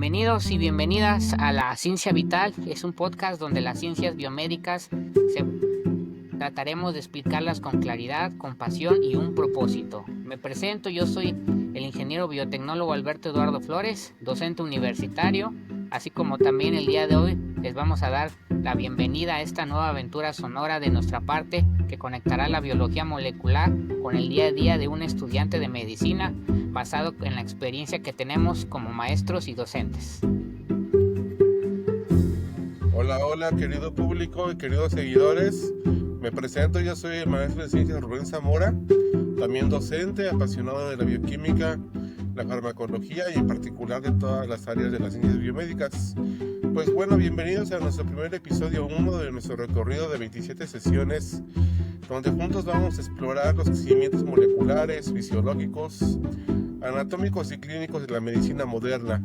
Bienvenidos y bienvenidas a La Ciencia Vital. Es un podcast donde las ciencias biomédicas trataremos de explicarlas con claridad, con pasión y un propósito. Me presento, yo soy el ingeniero biotecnólogo Alberto Eduardo Flores, docente universitario, así como también el día de hoy les vamos a dar la bienvenida a esta nueva aventura sonora de nuestra parte que conectará la biología molecular con el día a día de un estudiante de medicina basado en la experiencia que tenemos como maestros y docentes. Hola, querido público y queridos seguidores. Me presento, yo soy el maestro de ciencias Rubén Zamora, también docente, apasionado de la bioquímica, la farmacología y en particular de todas las áreas de las ciencias biomédicas. Pues bueno, bienvenidos a nuestro primer episodio 1 de nuestro recorrido de 27 sesiones, donde juntos vamos a explorar los cimientos moleculares, fisiológicos, anatómicos y clínicos de la medicina moderna,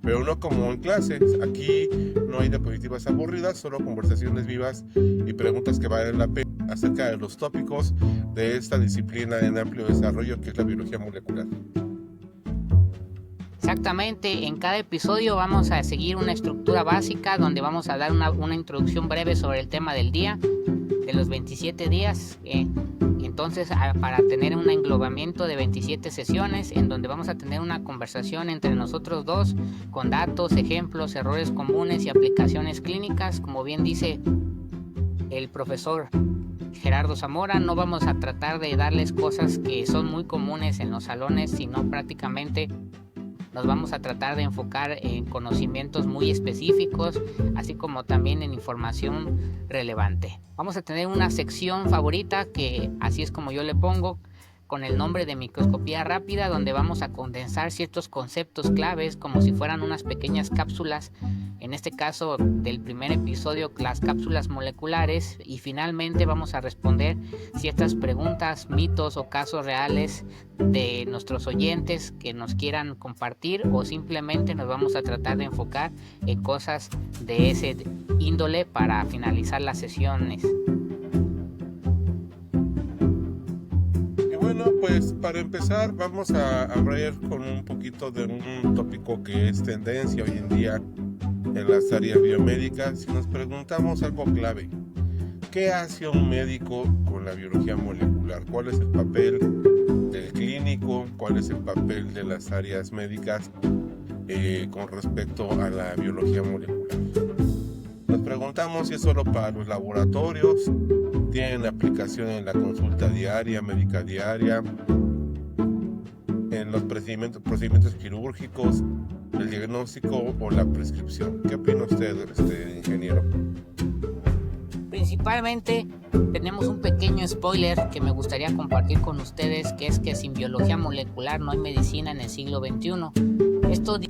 pero no como en clases. Aquí no hay diapositivas aburridas, solo conversaciones vivas y preguntas que valen la pena acerca de los tópicos de esta disciplina en amplio desarrollo que es la biología molecular. Exactamente, en cada episodio vamos a seguir una estructura básica donde vamos a dar una introducción breve sobre el tema del día, de los 27 días. Entonces, para tener un englobamiento de 27 sesiones en donde vamos a tener una conversación entre nosotros dos con datos, ejemplos, errores comunes y aplicaciones clínicas. Como bien dice el profesor Gerardo Zamora, no vamos a tratar de darles cosas que son muy comunes en los salones, sino prácticamente nos vamos a tratar de enfocar en conocimientos muy específicos, así como también en información relevante. Vamos a tener una sección favorita, que así es como yo le pongo, con el nombre de microscopía rápida, donde vamos a condensar ciertos conceptos claves como si fueran unas pequeñas cápsulas, en este caso del primer episodio, las cápsulas moleculares, y finalmente vamos a responder ciertas preguntas, mitos o casos reales de nuestros oyentes que nos quieran compartir, o simplemente nos vamos a tratar de enfocar en cosas de ese índole para finalizar las sesiones. Bueno, pues para empezar vamos a hablar con un poquito de un tópico que es tendencia hoy en día en las áreas biomédicas. Si nos preguntamos algo clave, ¿qué hace un médico con la biología molecular? ¿Cuál es el papel del clínico? ¿Cuál es el papel de las áreas médicas con respecto a la biología molecular? Nos preguntamos si es solo para los laboratorios, tienen aplicación en la consulta diaria, médica diaria, en los procedimientos quirúrgicos, el diagnóstico o la prescripción. ¿Qué opina usted, ingeniero? Principalmente tenemos un pequeño spoiler que me gustaría compartir con ustedes, que es que sin biología molecular no hay medicina en el siglo XXI. Esto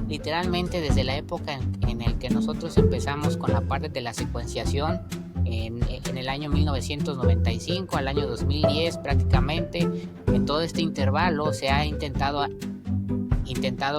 literalmente desde la época en el que nosotros empezamos con la parte de la secuenciación, en el año 1995 al año 2010 prácticamente. En todo este intervalo se ha intentado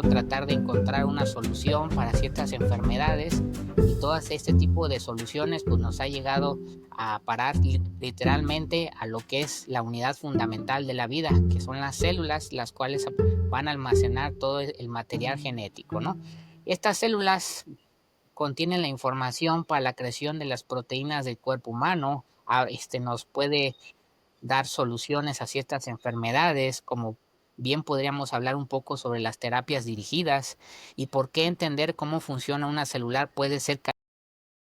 tratar de encontrar una solución para ciertas enfermedades, y todo este tipo de soluciones pues nos ha llegado a parar literalmente a lo que es la unidad fundamental de la vida, que son las células, las cuales van a almacenar todo el material genético, ¿no? Estas células contienen la información para la creación de las proteínas del cuerpo humano. Nos puede dar soluciones a ciertas enfermedades, como bien podríamos hablar un poco sobre las terapias dirigidas y por qué entender cómo funciona una celular puede ser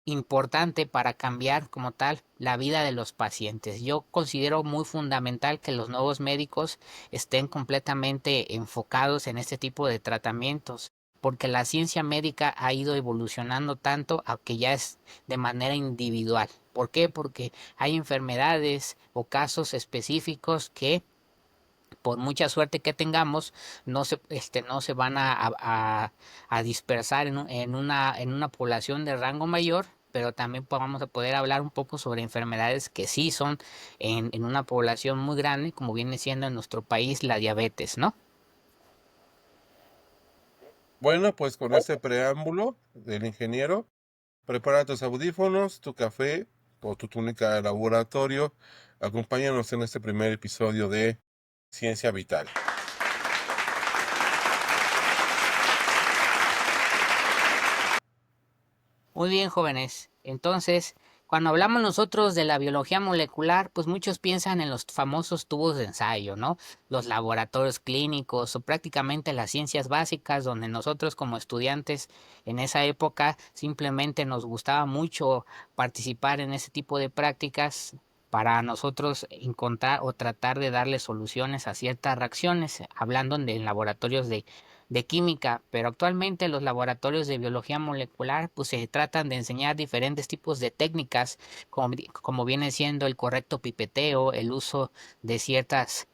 importante para cambiar como tal la vida de los pacientes. Yo considero muy fundamental que los nuevos médicos estén completamente enfocados en este tipo de tratamientos, porque la ciencia médica ha ido evolucionando tanto a que ya es de manera individual. ¿Por qué? Porque hay enfermedades o casos específicos que, por mucha suerte que tengamos, no se van a dispersar en una población de rango mayor, pero también vamos a poder hablar un poco sobre enfermedades que sí son en una población muy grande, como viene siendo en nuestro país la diabetes, ¿no? Bueno, pues con este preámbulo del ingeniero, prepara tus audífonos, tu café o tu túnica de laboratorio. Acompáñanos en este primer episodio de Ciencia Vital. Muy bien, jóvenes. Entonces, cuando hablamos nosotros de la biología molecular, pues muchos piensan en los famosos tubos de ensayo, ¿no? Los laboratorios clínicos o prácticamente las ciencias básicas, donde nosotros como estudiantes en esa época simplemente nos gustaba mucho participar en ese tipo de prácticas para nosotros encontrar o tratar de darle soluciones a ciertas reacciones, hablando de laboratorios de química, pero actualmente los laboratorios de biología molecular pues se tratan de enseñar diferentes tipos de técnicas, como viene siendo el correcto pipeteo, el uso de ciertas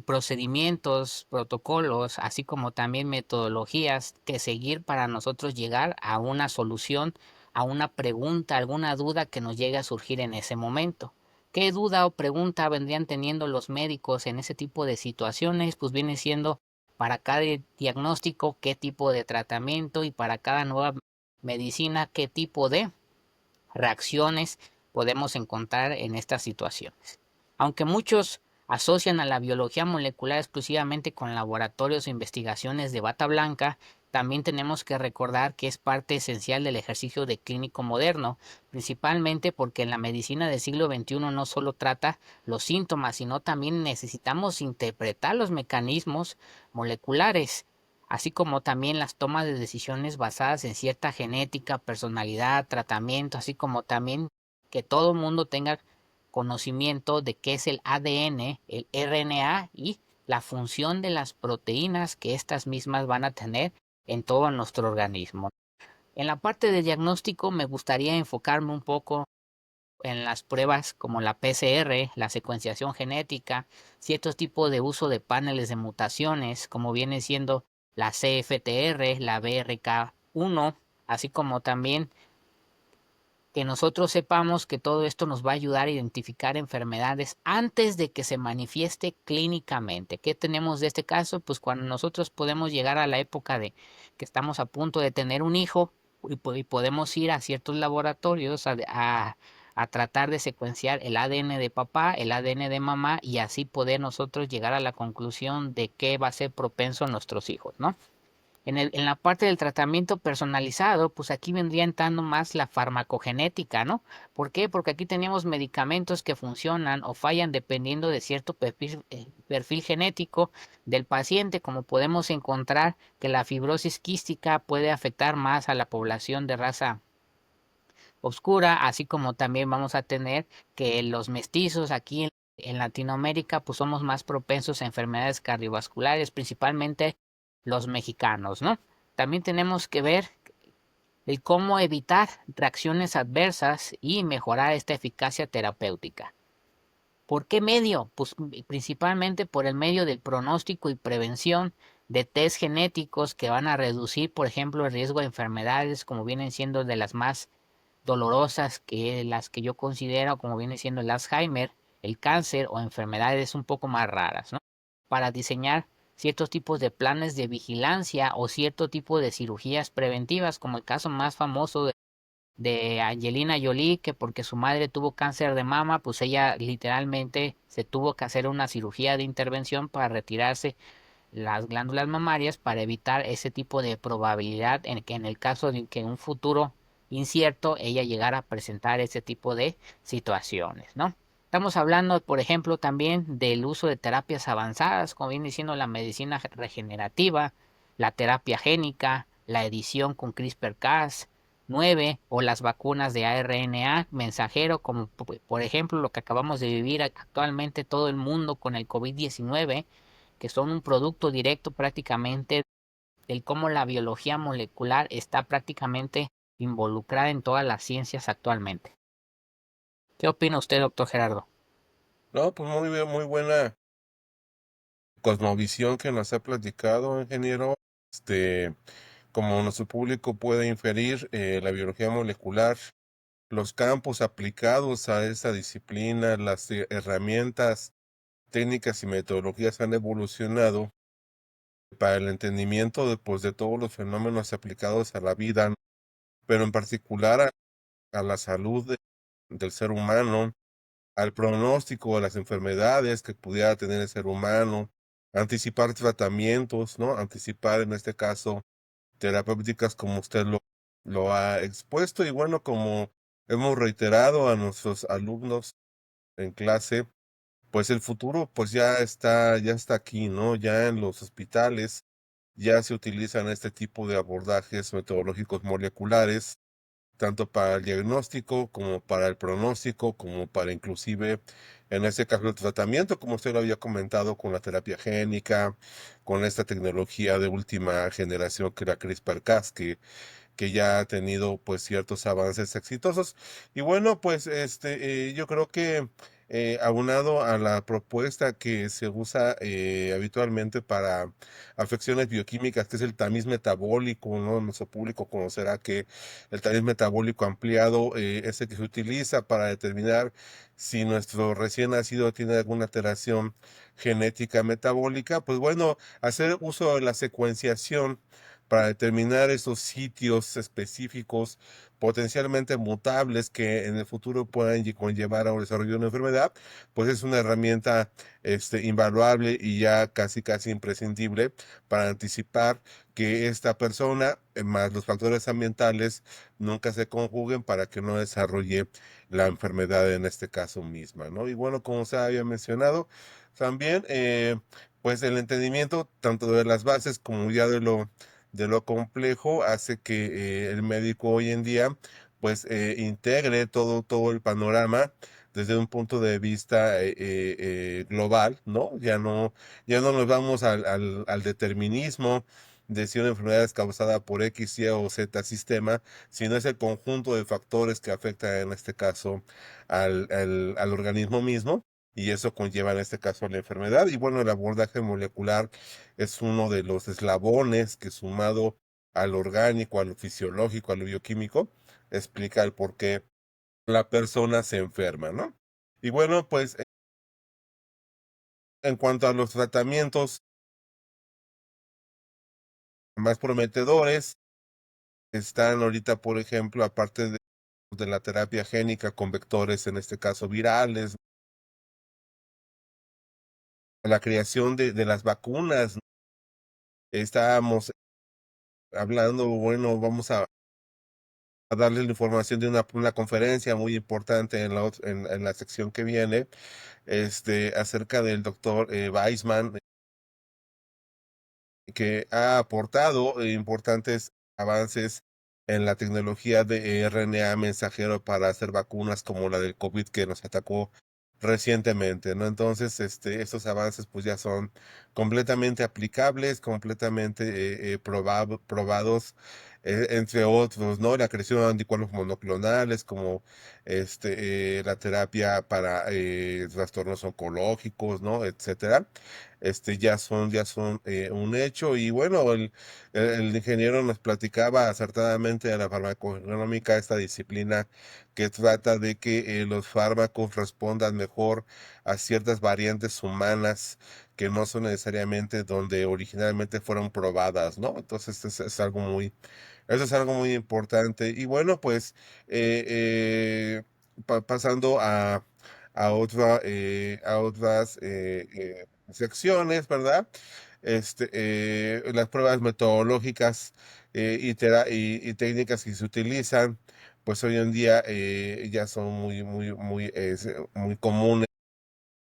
procedimientos, protocolos, así como también metodologías que seguir para nosotros llegar a una solución, a una pregunta, alguna duda que nos llegue a surgir en ese momento. ¿Qué duda o pregunta vendrían teniendo los médicos en ese tipo de situaciones? Pues viene siendo para cada diagnóstico qué tipo de tratamiento y para cada nueva medicina qué tipo de reacciones podemos encontrar en estas situaciones. Aunque muchos asocian a la biología molecular exclusivamente con laboratorios o investigaciones de bata blanca, también tenemos que recordar que es parte esencial del ejercicio de clínico moderno, principalmente porque en la medicina del siglo XXI no solo trata los síntomas, sino también necesitamos interpretar los mecanismos moleculares, así como también las tomas de decisiones basadas en cierta genética, personalidad, tratamiento, así como también que todo el mundo tenga conocimiento de qué es el ADN, el RNA y la función de las proteínas que estas mismas van a tener en todo nuestro organismo. En la parte de diagnóstico me gustaría enfocarme un poco en las pruebas como la PCR, la secuenciación genética, ciertos tipos de uso de paneles de mutaciones, como viene siendo la CFTR, la BRK1, así como también que nosotros sepamos que todo esto nos va a ayudar a identificar enfermedades antes de que se manifieste clínicamente. ¿Qué tenemos de este caso? Pues cuando nosotros podemos llegar a la época de que estamos a punto de tener un hijo y podemos ir a ciertos laboratorios a tratar de secuenciar el ADN de papá, el ADN de mamá y así poder nosotros llegar a la conclusión de qué va a ser propenso a nuestros hijos, ¿no? En la parte del tratamiento personalizado, pues aquí vendría entrando más la farmacogenética, ¿no? ¿Por qué? Porque aquí tenemos medicamentos que funcionan o fallan dependiendo de cierto perfil genético del paciente, como podemos encontrar que la fibrosis quística puede afectar más a la población de raza oscura, así como también vamos a tener que los mestizos aquí en Latinoamérica, pues somos más propensos a enfermedades cardiovasculares, principalmente los mexicanos, ¿no? También tenemos que ver el cómo evitar reacciones adversas y mejorar esta eficacia terapéutica. ¿Por qué medio? Pues principalmente por el medio del pronóstico y prevención de test genéticos que van a reducir, por ejemplo, el riesgo de enfermedades como vienen siendo de las más dolorosas que las que yo considero como viene siendo el Alzheimer, el cáncer o enfermedades un poco más raras, ¿no? Para diseñar ciertos tipos de planes de vigilancia o cierto tipo de cirugías preventivas, como el caso más famoso de Angelina Jolie, que porque su madre tuvo cáncer de mama, pues ella literalmente se tuvo que hacer una cirugía de intervención para retirarse las glándulas mamarias para evitar ese tipo de probabilidad en que en el caso de que en un futuro incierto ella llegara a presentar ese tipo de situaciones, ¿no? Estamos hablando, por ejemplo, también del uso de terapias avanzadas, como viene diciendo la medicina regenerativa, la terapia génica, la edición con CRISPR-Cas9 o las vacunas de ARNA mensajero, como por ejemplo lo que acabamos de vivir actualmente todo el mundo con el COVID-19, que son un producto directo prácticamente del cómo la biología molecular está prácticamente involucrada en todas las ciencias actualmente. ¿Qué opina usted, doctor Gerardo? No, pues muy bien, muy buena cosmovisión que nos ha platicado, ingeniero. Este, como nuestro público puede inferir, la biología molecular, los campos aplicados a esta disciplina, las herramientas, técnicas y metodologías han evolucionado para el entendimiento de, pues, de todos los fenómenos aplicados a la vida, pero en particular a la salud del ser humano, al pronóstico de las enfermedades que pudiera tener el ser humano, anticipar tratamientos, ¿no? Anticipar en este caso terapéuticas como usted lo ha expuesto. Y bueno, como hemos reiterado a nuestros alumnos en clase, pues el futuro pues ya está aquí, ¿no? Ya en los hospitales ya se utilizan este tipo de abordajes metodológicos moleculares, tanto para el diagnóstico como para el pronóstico, como para inclusive, en este caso, el tratamiento, como usted lo había comentado, con la terapia génica, con esta tecnología de última generación que era CRISPR-Cas, que ya ha tenido pues ciertos avances exitosos. Y bueno, pues yo creo que aunado a la propuesta que se usa habitualmente para afecciones bioquímicas, que es el tamiz metabólico, ¿no? Nuestro público conocerá que el tamiz metabólico ampliado es el que se utiliza para determinar si nuestro recién nacido tiene alguna alteración genética metabólica. Pues bueno, hacer uso de la secuenciación para determinar esos sitios específicos potencialmente mutables que en el futuro puedan conllevar a un desarrollo de una enfermedad, pues es una herramienta invaluable y ya casi imprescindible para anticipar que esta persona, más los factores ambientales, nunca se conjuguen para que no desarrolle la enfermedad en este caso misma, ¿no? Y bueno, como se había mencionado, también, pues el entendimiento tanto de las bases como ya de lo complejo hace que el médico hoy en día pues integre todo el panorama desde un punto de vista global, ¿no? Ya no nos vamos al determinismo de si una enfermedad es causada por X, Y o Z sistema, sino es el conjunto de factores que afecta en este caso al organismo mismo. Y eso conlleva en este caso la enfermedad. Y bueno, el abordaje molecular es uno de los eslabones que sumado al orgánico, a lo fisiológico, a lo bioquímico, explica el por qué la persona se enferma, ¿no? Y bueno, pues en cuanto a los tratamientos más prometedores, están ahorita, por ejemplo, aparte de la terapia génica con vectores, en este caso virales, la creación de las vacunas. Estábamos hablando, bueno, vamos a darles la información de una conferencia muy importante en en la sección que viene, acerca del doctor Weissman, que ha aportado importantes avances en la tecnología de RNA mensajero para hacer vacunas como la del COVID que nos atacó recientemente, ¿no? Entonces, estos avances pues ya son completamente aplicables, completamente probados, entre otros, ¿no? La creación de anticuerpos monoclonales, como la terapia para trastornos oncológicos, ¿no? Etcétera. Ya son un hecho. Y bueno, el ingeniero nos platicaba acertadamente de la farmacoeconómica, esta disciplina que trata de que los fármacos respondan mejor a ciertas variantes humanas que no son necesariamente donde originalmente fueron probadas, ¿no? Entonces eso es algo muy importante. Y bueno, pues pasando a otras secciones, ¿verdad? Las pruebas metodológicas y técnicas que se utilizan, pues hoy en día ya son muy comunes.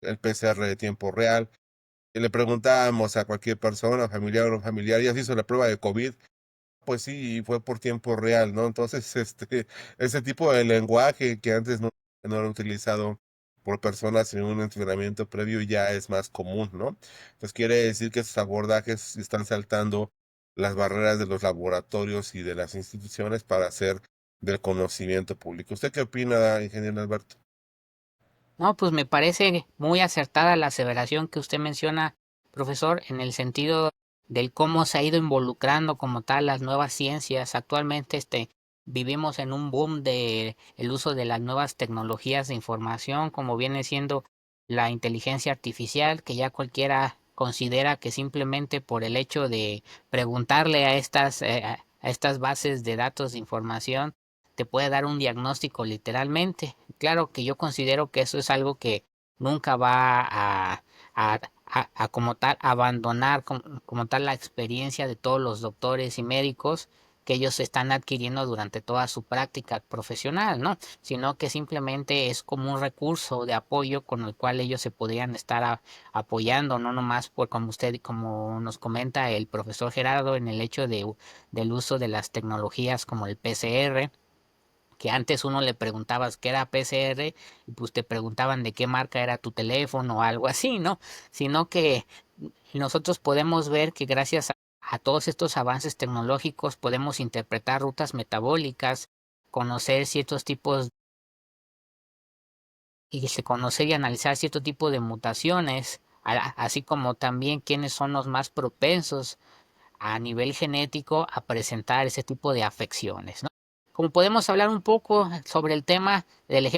El PCR de tiempo real. Y le preguntábamos a cualquier persona, familiar o no familiar, ¿ya se hizo la prueba de COVID? Pues sí, y fue por tiempo real, ¿no? Entonces, ese tipo de lenguaje que antes no era utilizado por personas en un entrenamiento previo ya es más común, ¿no? Entonces quiere decir que esos abordajes están saltando las barreras de los laboratorios y de las instituciones para hacer del conocimiento público. ¿Usted qué opina, ingeniero Alberto? No, pues me parece muy acertada la aseveración que usted menciona, profesor, en el sentido del cómo se ha ido involucrando como tal las nuevas ciencias. Actualmente, vivimos en un boom de el uso de las nuevas tecnologías de información, como viene siendo la inteligencia artificial, que ya cualquiera considera que simplemente por el hecho de preguntarle a estas bases de datos de información te puede dar un diagnóstico literalmente. Claro que yo considero que eso es algo que nunca va a a como tal abandonar como tal la experiencia de todos los doctores y médicos que ellos están adquiriendo durante toda su práctica profesional, ¿no? Sino que simplemente es como un recurso de apoyo con el cual ellos se podrían estar apoyando, no nomás por como usted, como nos comenta el profesor Gerardo, en el hecho del uso de las tecnologías como el PCR, que antes uno le preguntabas qué era PCR y pues te preguntaban de qué marca era tu teléfono o algo así, ¿no? Sino que nosotros podemos ver que gracias a todos estos avances tecnológicos podemos interpretar rutas metabólicas, conocer ciertos tipos y conocer y analizar cierto tipo de mutaciones, así como también quiénes son los más propensos a nivel genético a presentar ese tipo de afecciones, ¿no? Como podemos hablar un poco sobre el tema el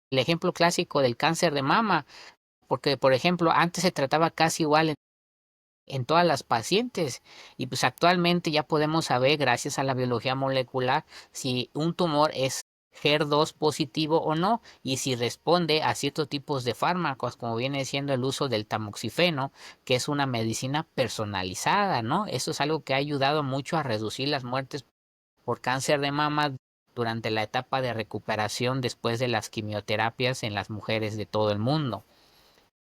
ejemplo clásico del cáncer de mama, porque por ejemplo antes se trataba casi igual en todas las pacientes y pues actualmente ya podemos saber gracias a la biología molecular si un tumor es HER2 positivo o no y si responde a ciertos tipos de fármacos como viene siendo el uso del tamoxifeno, que es una medicina personalizada, ¿no? Eso es algo que ha ayudado mucho a reducir las muertes por cáncer de mama durante la etapa de recuperación después de las quimioterapias en las mujeres de todo el mundo.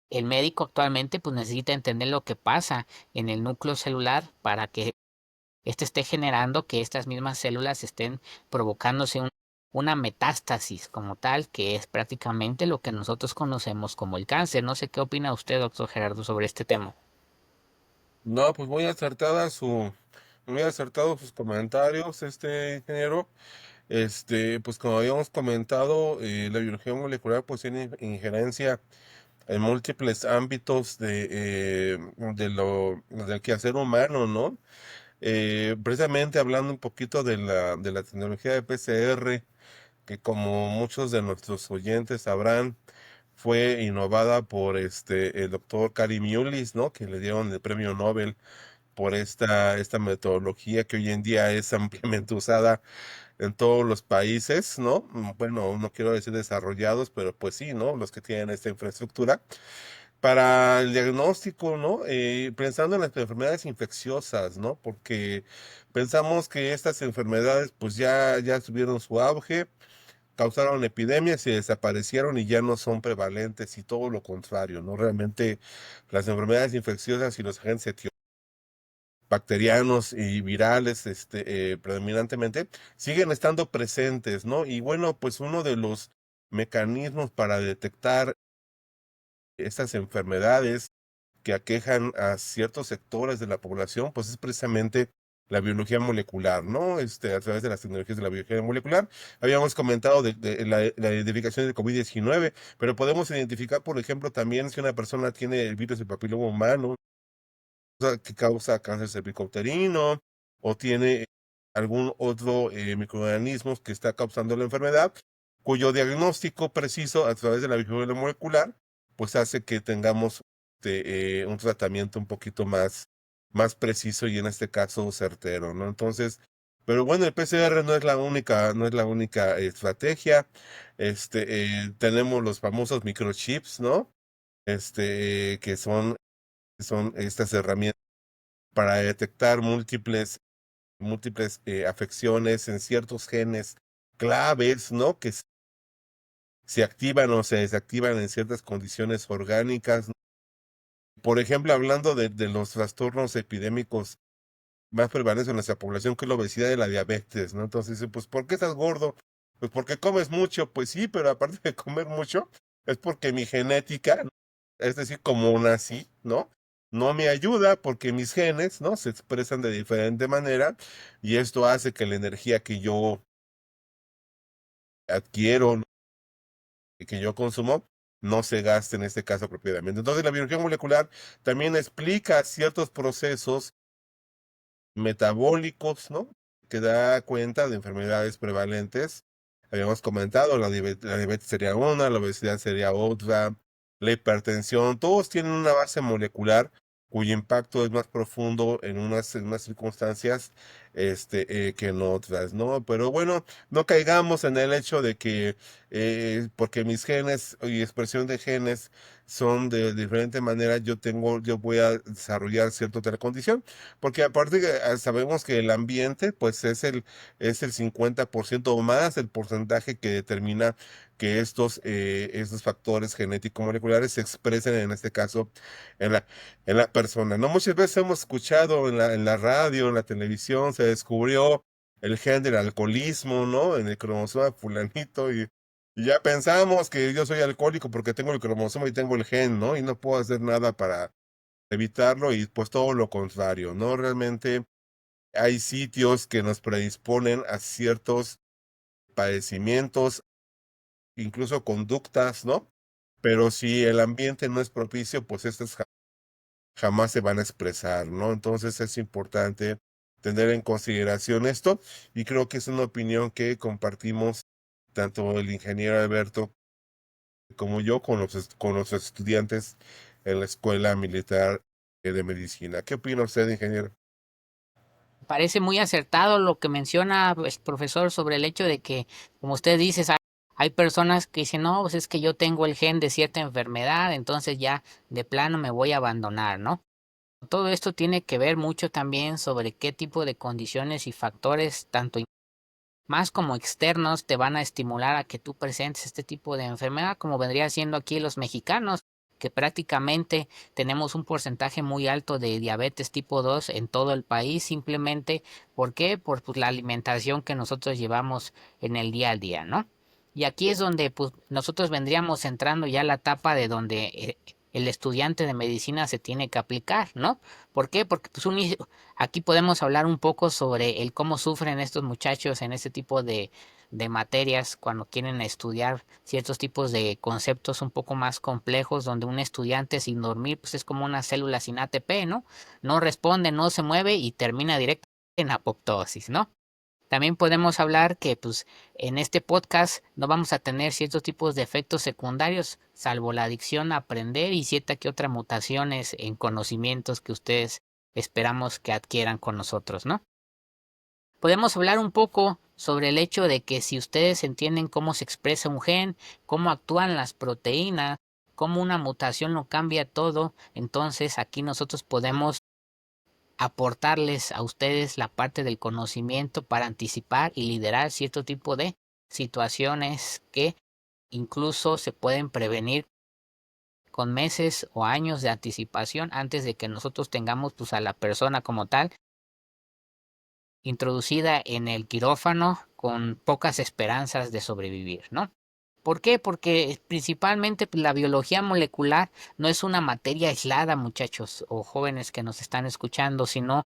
El médico actualmente pues necesita entender lo que pasa en el núcleo celular para que éste esté generando que estas mismas células estén provocándose una metástasis como tal, que es prácticamente lo que nosotros conocemos como el cáncer. No sé qué opina usted, doctor Gerardo, sobre este tema. No, pues muy acertados sus comentarios, ingeniero. Pues como habíamos comentado, la biología molecular pues tiene injerencia en múltiples ámbitos del quehacer humano, ¿no? Precisamente hablando un poquito de la tecnología de PCR, que como muchos de nuestros oyentes sabrán, fue innovada por el doctor Karim Mullis, ¿no? Que le dieron el premio Nobel por esta metodología que hoy en día es ampliamente usada en todos los países, ¿no? Bueno, no quiero decir desarrollados, pero pues sí, ¿no? Los que tienen esta infraestructura para el diagnóstico, ¿no? Pensando en las enfermedades infecciosas, ¿no? Porque pensamos que estas enfermedades pues ya tuvieron su auge, causaron epidemias y desaparecieron y ya no son prevalentes y todo lo contrario, ¿no? Realmente las enfermedades infecciosas y los agentes bacterianos y virales, predominantemente, siguen estando presentes, ¿no? Y bueno, pues uno de los mecanismos para detectar estas enfermedades que aquejan a ciertos sectores de la población, pues es precisamente la biología molecular, ¿no? A través de las tecnologías de la biología molecular. Habíamos comentado de la identificación del COVID-19, pero podemos identificar, por ejemplo, también si una persona tiene el virus del papiloma humano, que causa cáncer cervicouterino, o tiene algún otro microorganismo que está causando la enfermedad, cuyo diagnóstico preciso a través de la biología molecular, pues hace que tengamos un tratamiento un poquito más preciso y en este caso certero, ¿no? Entonces, pero bueno, el PCR no es la única estrategia. Tenemos los famosos microchips, ¿no? Que son estas herramientas para detectar múltiples afecciones en ciertos genes claves, ¿no? Que se activan o se desactivan en ciertas condiciones orgánicas. Por ejemplo, hablando de los trastornos epidémicos más prevalentes en nuestra población, que es la obesidad y la diabetes, ¿no? Entonces, pues, ¿por qué estás gordo? Pues porque comes mucho, pues sí, pero aparte de comer mucho, es porque mi genética, es decir, como nací, ¿no? No me ayuda porque mis genes, ¿no? Se expresan de diferente manera y esto hace que la energía que yo adquiero y que yo consumo no se gaste en este caso apropiadamente. Entonces, la biología molecular también explica ciertos procesos metabólicos, ¿no? Que da cuenta de enfermedades prevalentes. Habíamos comentado, la diabetes sería una, la obesidad sería otra, la hipertensión, todos tienen una base molecular cuyo impacto es más profundo en unas circunstancias que en otras, ¿no? Pero bueno, no caigamos en el hecho de que porque mis genes y expresión de genes son de diferente manera, yo voy a desarrollar cierta otra condición, porque aparte que, sabemos que el ambiente, pues es el 50% o más el porcentaje que determina que estos factores genético-moleculares se expresen, en este caso, en la persona. No muchas veces hemos escuchado en la radio, en la televisión, se descubrió el gen del alcoholismo, ¿no? En el cromosoma fulanito y ya pensamos que yo soy alcohólico porque tengo el cromosoma y tengo el gen, ¿no? Y no puedo hacer nada para evitarlo y pues todo lo contrario, ¿no? Realmente hay sitios que nos predisponen a ciertos padecimientos, incluso conductas, ¿no? Pero si el ambiente no es propicio, pues estos jamás se van a expresar, ¿no? Entonces es importante tener en consideración esto y creo que es una opinión que compartimos tanto el ingeniero Alberto como yo con los estudiantes en la Escuela Militar de Medicina. ¿Qué opina usted, ingeniero? Parece muy acertado lo que menciona el profesor sobre el hecho de que, como usted dice, hay personas que dicen, no, pues es que yo tengo el gen de cierta enfermedad, entonces ya de plano me voy a abandonar, ¿no? Todo esto tiene que ver mucho también sobre qué tipo de condiciones y factores, tanto más como externos, te van a estimular a que tú presentes este tipo de enfermedad, como vendría siendo aquí los mexicanos, que prácticamente tenemos un porcentaje muy alto de diabetes tipo 2 en todo el país, simplemente, ¿por qué? Por pues, la alimentación que nosotros llevamos en el día a día, ¿no? Y aquí es donde pues, nosotros vendríamos entrando ya a la etapa de donde el estudiante de medicina se tiene que aplicar, ¿no? ¿Por qué? Porque pues, aquí podemos hablar un poco sobre el cómo sufren estos muchachos en este tipo de materias cuando quieren estudiar ciertos tipos de conceptos un poco más complejos, donde un estudiante sin dormir pues es como una célula sin ATP, ¿no? No responde, no se mueve y termina directamente en apoptosis, ¿no? También podemos hablar que pues en este podcast no vamos a tener ciertos tipos de efectos secundarios, salvo la adicción a aprender y cierta que otra mutaciones en conocimientos que ustedes esperamos que adquieran con nosotros, ¿no? Podemos hablar un poco sobre el hecho de que si ustedes entienden cómo se expresa un gen, cómo actúan las proteínas, cómo una mutación lo cambia todo, entonces aquí nosotros podemos aportarles a ustedes la parte del conocimiento para anticipar y liderar cierto tipo de situaciones que incluso se pueden prevenir con meses o años de anticipación antes de que nosotros tengamos pues a la persona como tal introducida en el quirófano con pocas esperanzas de sobrevivir, ¿no? ¿Por qué? Porque principalmente pues, la biología molecular no es una materia aislada, muchachos o jóvenes que nos están escuchando, sino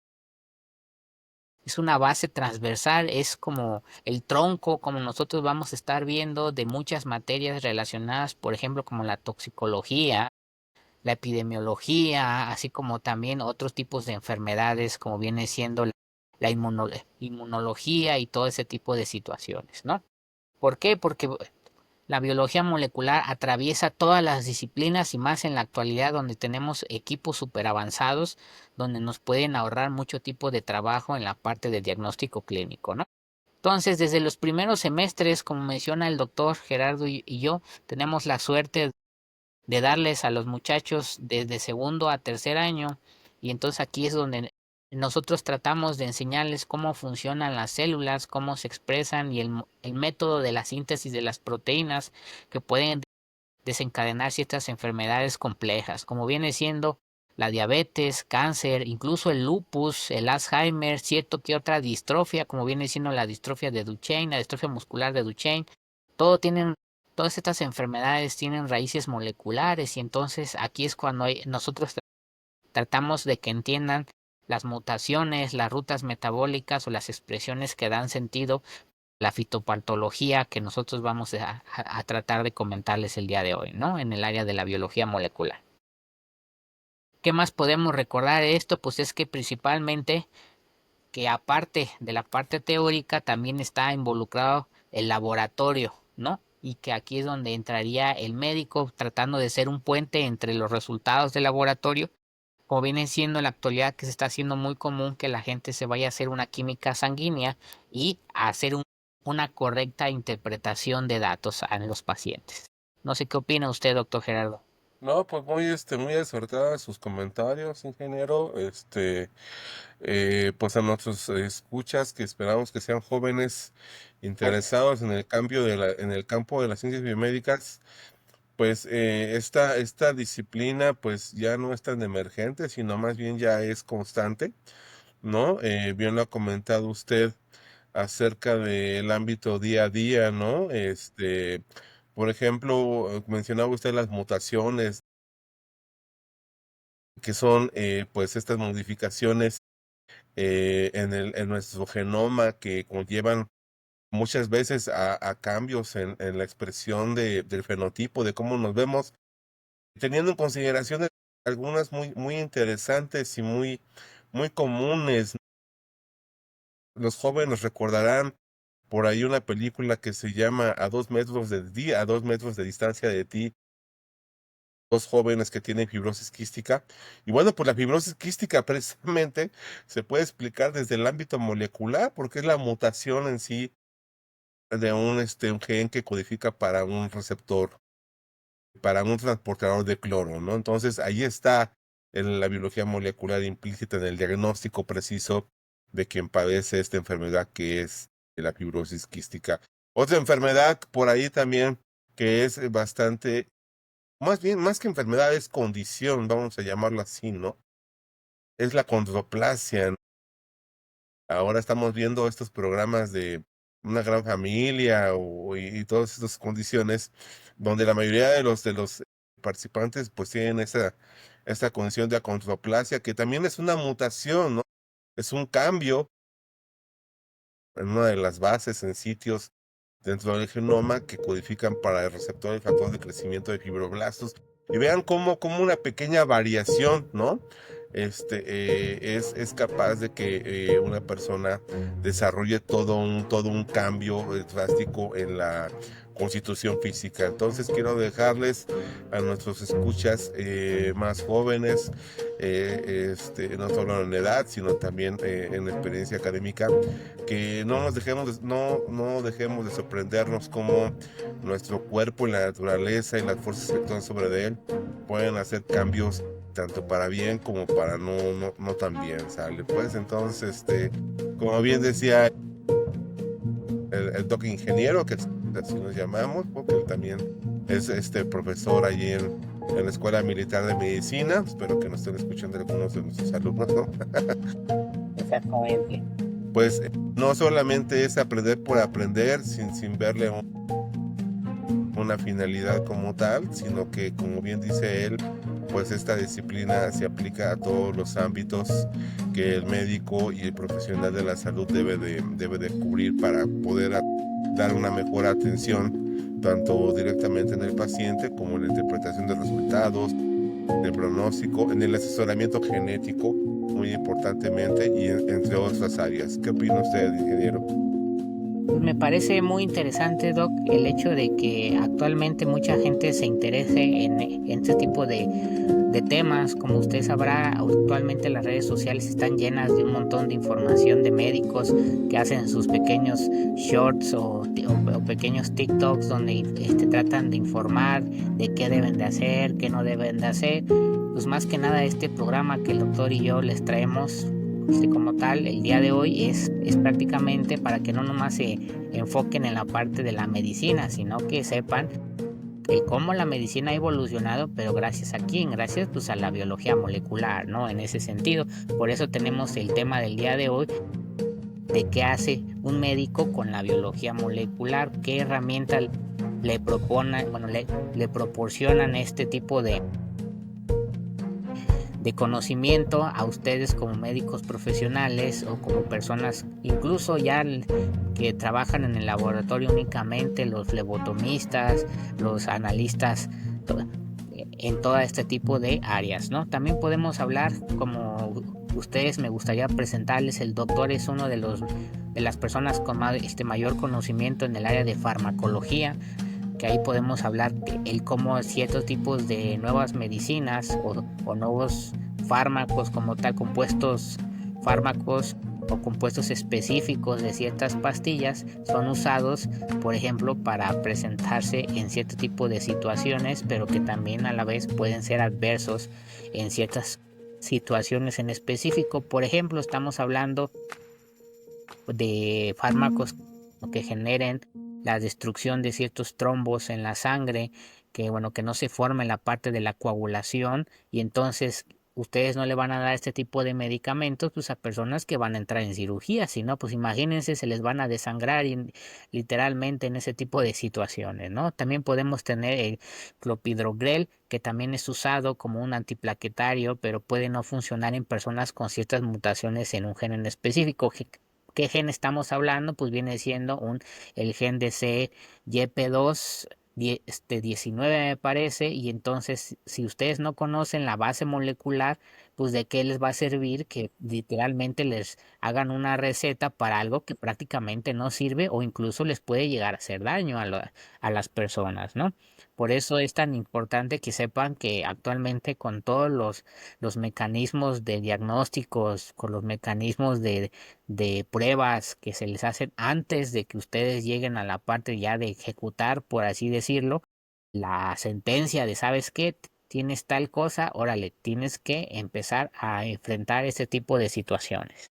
es una base transversal, es como el tronco, como nosotros vamos a estar viendo de muchas materias relacionadas, por ejemplo, como la toxicología, la epidemiología, así como también otros tipos de enfermedades, como viene siendo la inmunología y todo ese tipo de situaciones, ¿no? ¿Por qué? Porque la biología molecular atraviesa todas las disciplinas y más en la actualidad donde tenemos equipos súper avanzados donde nos pueden ahorrar mucho tipo de trabajo en la parte de diagnóstico clínico, ¿no? Entonces, desde los primeros semestres, como menciona el doctor Gerardo y yo, tenemos la suerte de darles a los muchachos desde segundo a tercer año y entonces aquí es donde nosotros tratamos de enseñarles cómo funcionan las células, cómo se expresan y el método de la síntesis de las proteínas que pueden desencadenar ciertas enfermedades complejas, como viene siendo la diabetes, cáncer, incluso el lupus, el Alzheimer, cierto que otra distrofia, como viene siendo la distrofia de Duchenne, la distrofia muscular de Duchenne, todo tienen, todas estas enfermedades tienen raíces moleculares y entonces aquí es cuando nosotros tratamos de que entiendan las mutaciones, las rutas metabólicas o las expresiones que dan sentido la fitopatología que nosotros vamos a tratar de comentarles el día de hoy, ¿no? En el área de la biología molecular. ¿Qué más podemos recordar de esto? Pues es que principalmente que aparte de la parte teórica también está involucrado el laboratorio, ¿no? Y que aquí es donde entraría el médico tratando de ser un puente entre los resultados del laboratorio, como viene siendo en la actualidad que se está haciendo muy común que la gente se vaya a hacer una química sanguínea y a hacer una correcta interpretación de datos a los pacientes. No sé qué opina usted, doctor Gerardo. No, pues muy acertadas sus comentarios, ingeniero. Pues a nuestros escuchas que esperamos que sean jóvenes interesados en el cambio en el campo de las ciencias biomédicas, pues esta disciplina pues ya no es tan emergente, sino más bien ya es constante, ¿no? Bien lo ha comentado usted acerca del ámbito día a día, ¿no? Por ejemplo, mencionaba usted las mutaciones, que son pues estas modificaciones en nuestro genoma que conllevan muchas veces a cambios en la expresión del fenotipo, de cómo nos vemos, teniendo en consideración algunas muy interesantes y muy comunes. Los jóvenes recordarán por ahí una película que se llama A 2 metros de distancia de ti, dos jóvenes que tienen fibrosis quística. Y bueno, pues la fibrosis quística precisamente se puede explicar desde el ámbito molecular, porque es la mutación en sí de un gen que codifica para un receptor, para un transportador de cloro, ¿no? Entonces ahí está en la biología molecular implícita en el diagnóstico preciso de quien padece esta enfermedad que es la fibrosis quística. Otra enfermedad por ahí también que es bastante, más bien, más que enfermedad, es condición, vamos a llamarlo así, ¿no? Es la condroplasia. Ahora estamos viendo estos programas de Una Gran Familia y todas estas condiciones donde la mayoría de los participantes pues tienen esta condición de acondroplasia, que también es una mutación, ¿no? Es un cambio en una de las bases en sitios dentro del genoma que codifican para el receptor del factor de crecimiento de fibroblastos. Y vean cómo una pequeña variación, ¿no? Es capaz de que una persona desarrolle todo un cambio drástico en la constitución física. Entonces quiero dejarles a nuestros escuchas más jóvenes, no solo en edad, sino también en experiencia académica, que no dejemos de sorprendernos cómo nuestro cuerpo y la naturaleza y las fuerzas que actúan sobre él pueden hacer cambios tanto para bien como para no tan bien, ¿sale? Pues entonces, como bien decía el doc ingeniero, que así nos llamamos, porque él también es profesor allí en la Escuela Militar de Medicina. Espero que nos estén escuchando algunos de nuestros alumnos, ¿no? Exactamente. Pues no solamente es aprender por aprender sin verle una finalidad como tal, sino que, como bien dice él, pues esta disciplina se aplica a todos los ámbitos que el médico y el profesional de la salud debe de cubrir para poder dar una mejor atención, tanto directamente en el paciente como en la interpretación de resultados, en el pronóstico, en el asesoramiento genético, muy importantemente, y entre otras áreas. ¿Qué opina usted, ingeniero? Pues me parece muy interesante, Doc, el hecho de que actualmente mucha gente se interese en este tipo de temas. Como usted sabrá, actualmente las redes sociales están llenas de un montón de información de médicos que hacen sus pequeños shorts o pequeños TikToks donde tratan de informar de qué deben de hacer, qué no deben de hacer. Pues más que nada este programa que el doctor y yo les traemos como tal el día de hoy es prácticamente para que no nomás se enfoquen en la parte de la medicina, sino que sepan cómo la medicina ha evolucionado, pero gracias a quién, gracias pues a la biología molecular, ¿no? En ese sentido, por eso tenemos el tema del día de hoy de qué hace un médico con la biología molecular, qué herramientas le proporcionan este tipo de conocimiento a ustedes como médicos profesionales o como personas incluso ya que trabajan en el laboratorio únicamente, los flebotomistas, los analistas en todo este tipo de áreas, ¿no? También podemos hablar, como ustedes, me gustaría presentarles, el doctor es uno de las personas con mayor conocimiento en el área de farmacología, que ahí podemos hablar de cómo ciertos tipos de nuevas medicinas o nuevos fármacos como tal, compuestos fármacos o compuestos específicos de ciertas pastillas son usados, por ejemplo, para presentarse en cierto tipo de situaciones, pero que también a la vez pueden ser adversos en ciertas situaciones en específico. Por ejemplo, estamos hablando de fármacos que generen la destrucción de ciertos trombos en la sangre, que bueno, que no se forme la parte de la coagulación, y entonces ustedes no le van a dar este tipo de medicamentos pues a personas que van a entrar en cirugía, si no, pues imagínense, se les van a desangrar literalmente en ese tipo de situaciones, ¿no? También podemos tener el clopidogrel, que también es usado como un antiplaquetario, pero puede no funcionar en personas con ciertas mutaciones en un gen en específico. ¿Qué gen estamos hablando? Pues viene siendo el gen de CYP2 19 me parece, y entonces si ustedes no conocen la base molecular, pues de qué les va a servir que literalmente les hagan una receta para algo que prácticamente no sirve o incluso les puede llegar a hacer daño a las personas, ¿no? Por eso es tan importante que sepan que actualmente con todos los mecanismos de diagnósticos, con los mecanismos de pruebas que se les hacen antes de que ustedes lleguen a la parte ya de ejecutar, por así decirlo, la sentencia de, ¿sabes qué? Tienes tal cosa, órale, tienes que empezar a enfrentar ese tipo de situaciones.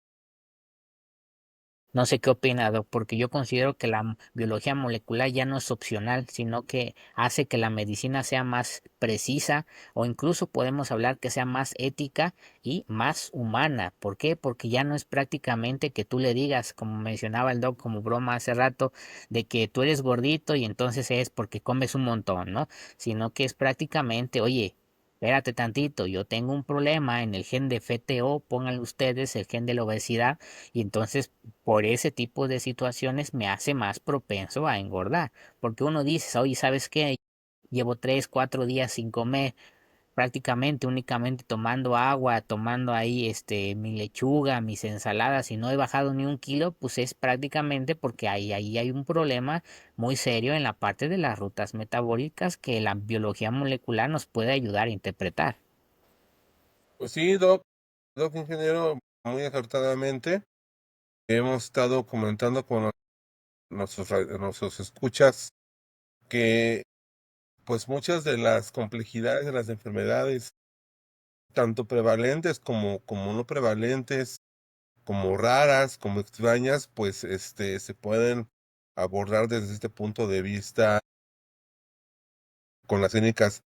No sé qué opina, Doc, porque yo considero que la biología molecular ya no es opcional, sino que hace que la medicina sea más precisa o incluso podemos hablar que sea más ética y más humana. ¿Por qué? Porque ya no es prácticamente que tú le digas, como mencionaba el Doc como broma hace rato, de que tú eres gordito y entonces es porque comes un montón, ¿no? Sino que es prácticamente, oye, espérate tantito, yo tengo un problema en el gen de FTO, pónganle ustedes el gen de la obesidad, y entonces por ese tipo de situaciones me hace más propenso a engordar. Porque uno dice, oye, ¿sabes qué? Llevo 3, 4 días sin comer, prácticamente únicamente tomando agua, tomando ahí mi lechuga, mis ensaladas y no he bajado ni 1 kilo, pues es prácticamente porque ahí hay un problema muy serio en la parte de las rutas metabólicas que la biología molecular nos puede ayudar a interpretar. Pues sí, Doc ingeniero, muy acertadamente. Hemos estado comentando con nuestros escuchas que pues muchas de las complejidades de las enfermedades, tanto prevalentes como no prevalentes, como raras, como extrañas, pues se pueden abordar desde este punto de vista con las técnicas,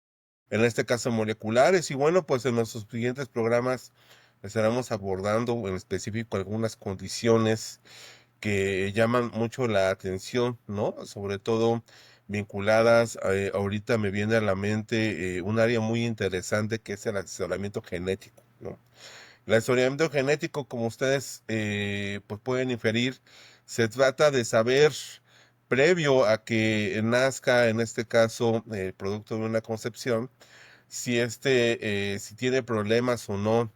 en este caso moleculares. Y bueno, pues en nuestros siguientes programas estaremos abordando en específico algunas condiciones que llaman mucho la atención, ¿no? Sobre todo vinculadas, ahorita me viene a la mente un área muy interesante que es el asesoramiento genético, ¿no? El asesoramiento genético, como ustedes pues pueden inferir, se trata de saber previo a que nazca, en este caso, producto de una concepción, si tiene problemas o no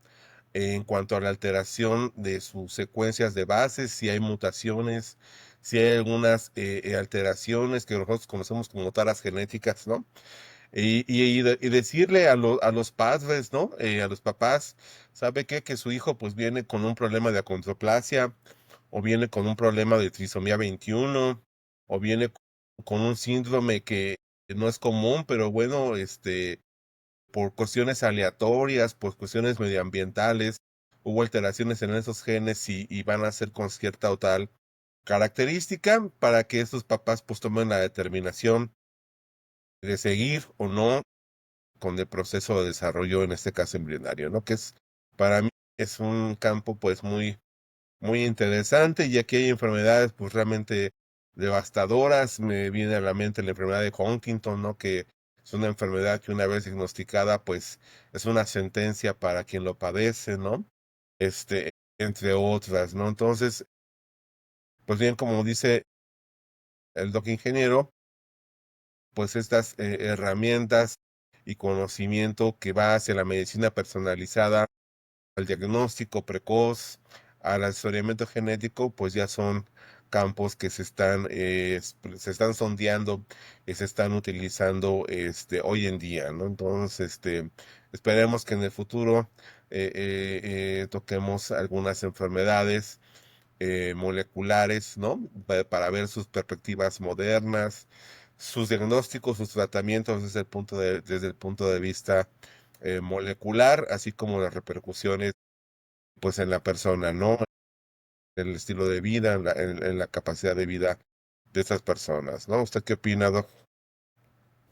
en cuanto a la alteración de sus secuencias de bases, si hay mutaciones, si hay algunas alteraciones que nosotros conocemos como taras genéticas, ¿no? Y decirle a los padres, ¿no? A los papás, ¿sabe qué? Que su hijo pues viene con un problema de acondroplasia, o viene con un problema de trisomía 21, o viene con un síndrome que no es común, pero bueno, por cuestiones aleatorias, por cuestiones medioambientales, hubo alteraciones en esos genes y van a ser con cierta o tal característica para que estos papás pues tomen la determinación de seguir o no con el proceso de desarrollo, en este caso embrionario, ¿no? Que es, para mí, es un campo pues muy interesante, y aquí hay enfermedades pues realmente devastadoras. Me viene a la mente la enfermedad de Huntington, ¿no? Que es una enfermedad que una vez diagnosticada pues es una sentencia para quien lo padece, ¿no? Entre otras, ¿no? Entonces, pues bien, como dice el doc ingeniero, pues estas herramientas y conocimiento que va hacia la medicina personalizada, al diagnóstico precoz, al asesoramiento genético, pues ya son campos que se están sondeando y se están utilizando hoy en día, ¿no? Entonces, esperemos que en el futuro toquemos algunas enfermedades moleculares, ¿no? Para ver sus perspectivas modernas, sus diagnósticos, sus tratamientos desde el punto de vista molecular, así como las repercusiones pues en la persona, ¿no? En el estilo de vida, en la capacidad de vida de estas personas, ¿no? ¿Usted qué opina, Doc?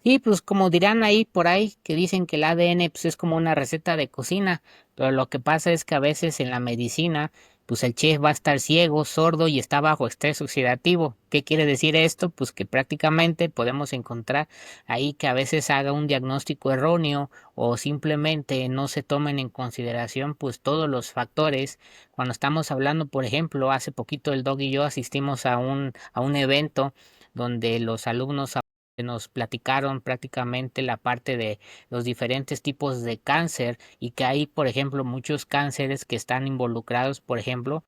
Y pues como dirán ahí por ahí que dicen que el ADN pues es como una receta de cocina, pero lo que pasa es que a veces en la medicina pues el chef va a estar ciego, sordo y está bajo estrés oxidativo. ¿Qué quiere decir esto? Pues que prácticamente podemos encontrar ahí que a veces haga un diagnóstico erróneo o simplemente no se tomen en consideración pues todos los factores. Cuando estamos hablando, por ejemplo, hace poquito el Dog y yo asistimos a un evento donde los alumnos nos platicaron prácticamente la parte de los diferentes tipos de cáncer y que hay, por ejemplo, muchos cánceres que están involucrados, por ejemplo,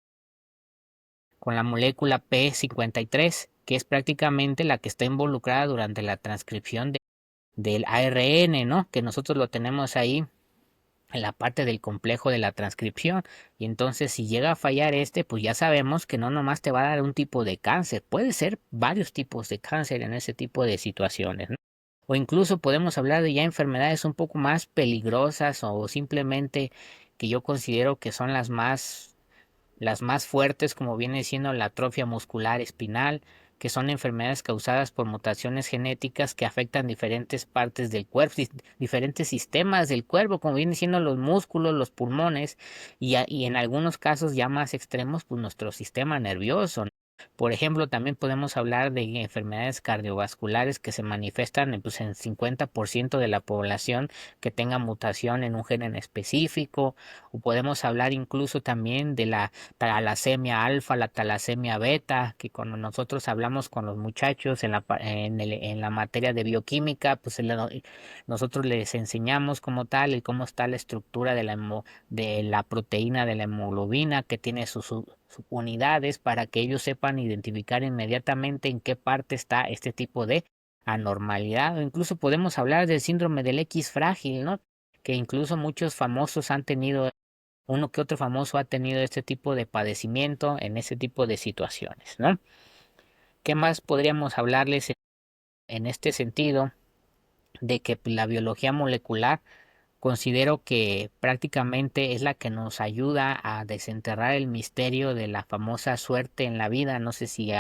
con la molécula P53, que es prácticamente la que está involucrada durante la transcripción del ARN, ¿no? Que nosotros lo tenemos ahí en la parte del complejo de la transcripción. Y entonces, si llega a fallar este, pues ya sabemos que no nomás te va a dar un tipo de cáncer, puede ser varios tipos de cáncer en ese tipo de situaciones, ¿no? O incluso podemos hablar de ya enfermedades un poco más peligrosas o simplemente que yo considero que son las más fuertes, como viene siendo la atrofia muscular espinal, que son enfermedades causadas por mutaciones genéticas que afectan diferentes partes del cuerpo, diferentes sistemas del cuerpo, como vienen siendo los músculos, los pulmones y en algunos casos ya más extremos, pues nuestro sistema nervioso, ¿no? Por ejemplo, también podemos hablar de enfermedades cardiovasculares que se manifiestan pues, en 50% de la población que tenga mutación en un gen en específico, o podemos hablar incluso también de la talasemia alfa, la talasemia beta, que cuando nosotros hablamos con los muchachos en la materia de bioquímica, pues nosotros les enseñamos como tal y cómo está la estructura de la proteína de la hemoglobina, que tiene sus unidades para que ellos sepan identificar inmediatamente en qué parte está este tipo de anormalidad. O incluso podemos hablar del síndrome del X frágil, ¿no? Que incluso muchos famosos han tenido, uno que otro famoso ha tenido este tipo de padecimiento en ese tipo de situaciones, ¿no? ¿Qué más podríamos hablarles en este sentido? De que la biología molecular considero que prácticamente es la que nos ayuda a desenterrar el misterio de la famosa suerte en la vida. No sé si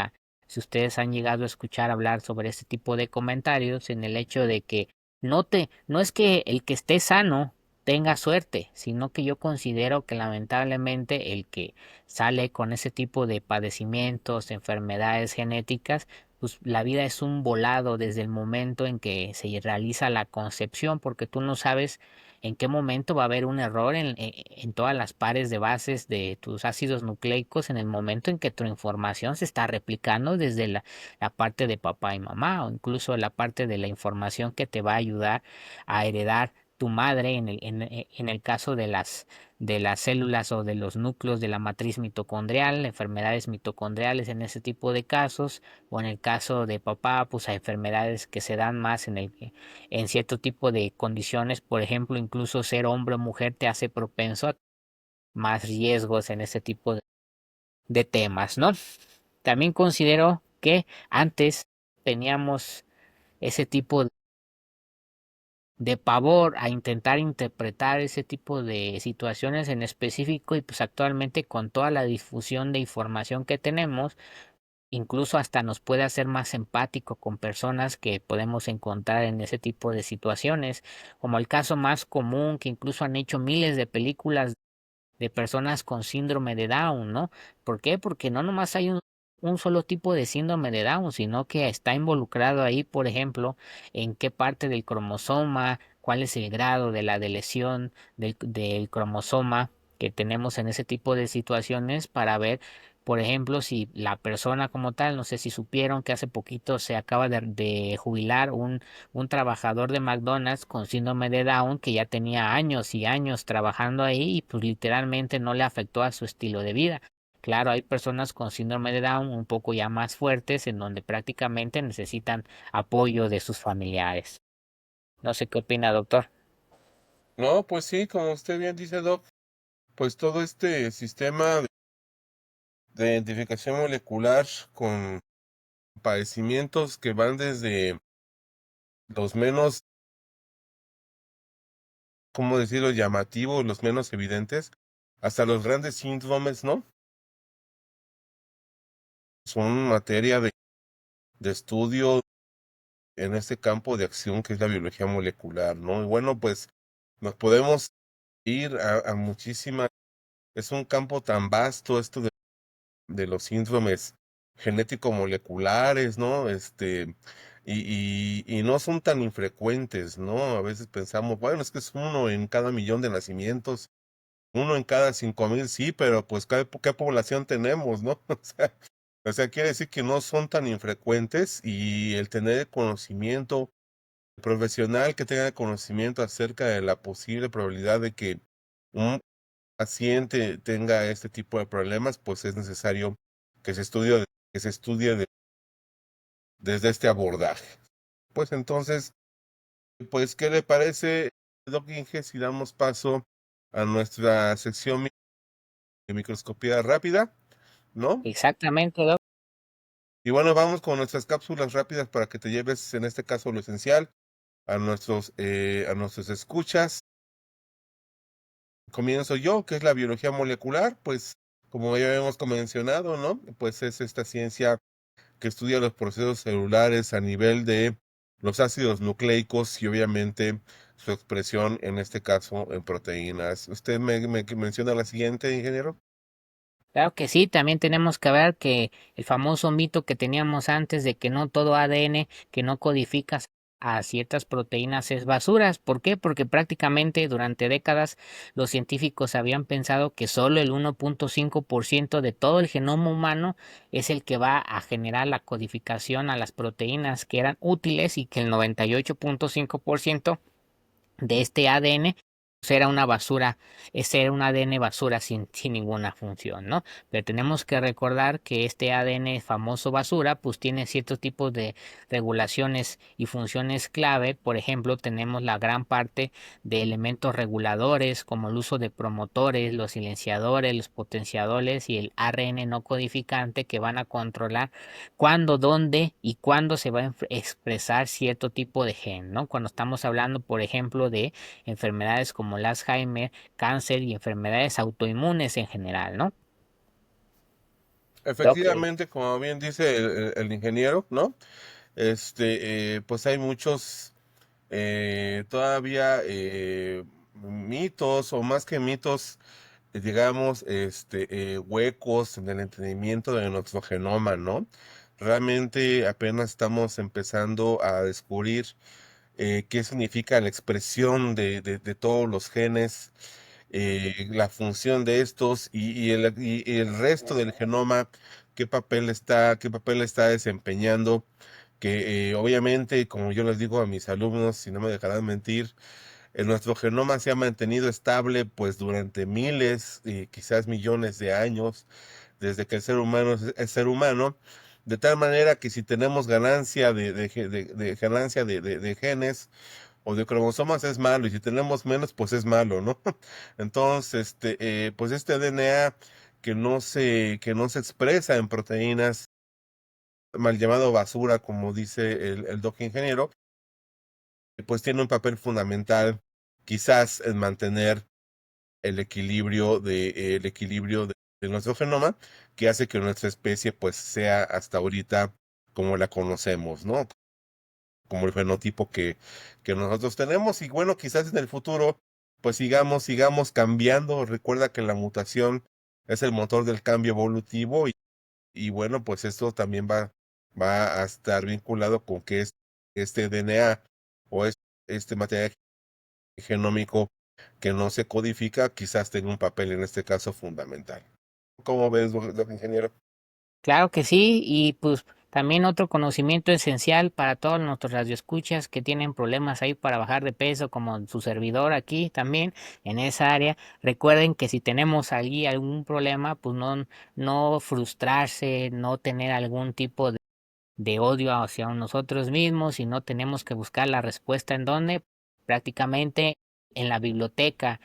ustedes han llegado a escuchar hablar sobre este tipo de comentarios en el hecho de que no es que el que esté sano tenga suerte, sino que yo considero que lamentablemente el que sale con ese tipo de padecimientos, enfermedades genéticas, pues la vida es un volado desde el momento en que se realiza la concepción, porque tú no sabes en qué momento va a haber un error en todas las pares de bases de tus ácidos nucleicos en el momento en que tu información se está replicando desde la parte de papá y mamá o incluso la parte de la información que te va a ayudar a heredar tu madre en el caso de las células o de los núcleos de la matriz mitocondrial, enfermedades mitocondriales en ese tipo de casos, o en el caso de papá, pues hay enfermedades que se dan más en cierto tipo de condiciones, por ejemplo, incluso ser hombre o mujer te hace propenso a más riesgos en ese tipo de temas, ¿no? También considero que antes teníamos ese tipo de pavor a intentar interpretar ese tipo de situaciones en específico y pues actualmente con toda la difusión de información que tenemos, incluso hasta nos puede hacer más empático con personas que podemos encontrar en ese tipo de situaciones, como el caso más común que incluso han hecho miles de películas de personas con síndrome de Down, ¿no? ¿Por qué? Porque no nomás hay un solo tipo de síndrome de Down, sino que está involucrado ahí, por ejemplo, en qué parte del cromosoma, cuál es el grado de la de lesión del cromosoma que tenemos en ese tipo de situaciones para ver, por ejemplo, si la persona como tal, no sé si supieron que hace poquito se acaba de jubilar un trabajador de McDonald's con síndrome de Down que ya tenía años y años trabajando ahí y pues literalmente no le afectó a su estilo de vida. Claro, hay personas con síndrome de Down un poco ya más fuertes en donde prácticamente necesitan apoyo de sus familiares. No sé qué opina, doctor. No, pues sí, como usted bien dice, Doc, pues todo este sistema de identificación molecular con padecimientos que van desde los menos, ¿cómo decirlo?, llamativos, los menos evidentes, hasta los grandes síndromes, ¿no? Son materia de estudio en este campo de acción que es la biología molecular, ¿no? Y bueno, pues nos podemos ir a muchísimas, es un campo tan vasto esto de los síndromes genético-moleculares, ¿no? Y no son tan infrecuentes, ¿no? A veces pensamos, bueno, es que es uno en cada millón de nacimientos, uno en cada 5,000, sí, pero pues ¿qué población tenemos, no? O sea, quiere decir que no son tan infrecuentes y el tener conocimiento profesional que tenga conocimiento acerca de la posible probabilidad de que un paciente tenga este tipo de problemas, pues es necesario que se estudie desde este abordaje. Pues entonces, pues, ¿qué le parece, Doc Inge, si damos paso a nuestra sección de microscopía rápida, ¿no? Exactamente, Doc. Y bueno, vamos con nuestras cápsulas rápidas para que te lleves, en este caso, lo esencial a nuestros escuchas. Comienzo yo, que es la biología molecular, pues como ya hemos mencionado, ¿no? Pues es esta ciencia que estudia los procesos celulares a nivel de los ácidos nucleicos y obviamente su expresión, en este caso, en proteínas. ¿Usted me menciona la siguiente, ingeniero? Claro que sí, también tenemos que ver que el famoso mito que teníamos antes de que no todo ADN que no codificas a ciertas proteínas es basuras. ¿Por qué? Porque prácticamente durante décadas los científicos habían pensado que solo el 1.5% de todo el genoma humano es el que va a generar la codificación a las proteínas que eran útiles y que el 98.5% de este ADN pues era una basura, ese era un ADN basura sin ninguna función, ¿no? Pero tenemos que recordar que este ADN famoso basura pues tiene ciertos tipos de regulaciones y funciones clave. Por ejemplo, tenemos la gran parte de elementos reguladores como el uso de promotores, los silenciadores, los potenciadores y el ARN no codificante que van a controlar cuándo, dónde y cuándo se va a expresar cierto tipo de gen, ¿no? Cuando estamos hablando, por ejemplo, de enfermedades como el Alzheimer, cáncer y enfermedades autoinmunes en general, ¿no? Ok. Efectivamente, como bien dice el ingeniero, ¿no? Pues hay muchos todavía mitos, o más que mitos, digamos, huecos en el entendimiento de nuestro genoma, ¿no? Realmente apenas estamos empezando a descubrir qué significa la expresión de todos los genes, la función de estos y el resto del genoma, qué papel está desempeñando, que obviamente, como yo les digo a mis alumnos, si no me dejarán mentir, nuestro genoma se ha mantenido estable pues durante miles y quizás millones de años, desde que el ser humano es ser humano, de tal manera que si tenemos ganancia de ganancia de genes o de cromosomas es malo, y si tenemos menos, pues es malo, ¿no? Entonces, pues este DNA que no se expresa en proteínas, mal llamado basura, como dice el doc ingeniero, pues tiene un papel fundamental quizás en mantener el equilibrio de nuestro genoma, que hace que nuestra especie pues sea hasta ahorita como la conocemos, ¿no? Como el fenotipo que nosotros tenemos. Y bueno, quizás en el futuro pues sigamos cambiando. Recuerda que la mutación es el motor del cambio evolutivo y bueno, pues esto también va a estar vinculado con que este DNA o este material genómico que no se codifica, quizás tenga un papel en este caso fundamental. ¿Cómo ves, doc ingeniero? Claro que sí, y pues también otro conocimiento esencial para todos nuestros radioescuchas que tienen problemas ahí para bajar de peso, como su servidor aquí también en esa área. Recuerden que si tenemos allí algún problema, pues no frustrarse, no tener algún tipo de odio hacia nosotros mismos y no tenemos que buscar la respuesta en donde prácticamente en la biblioteca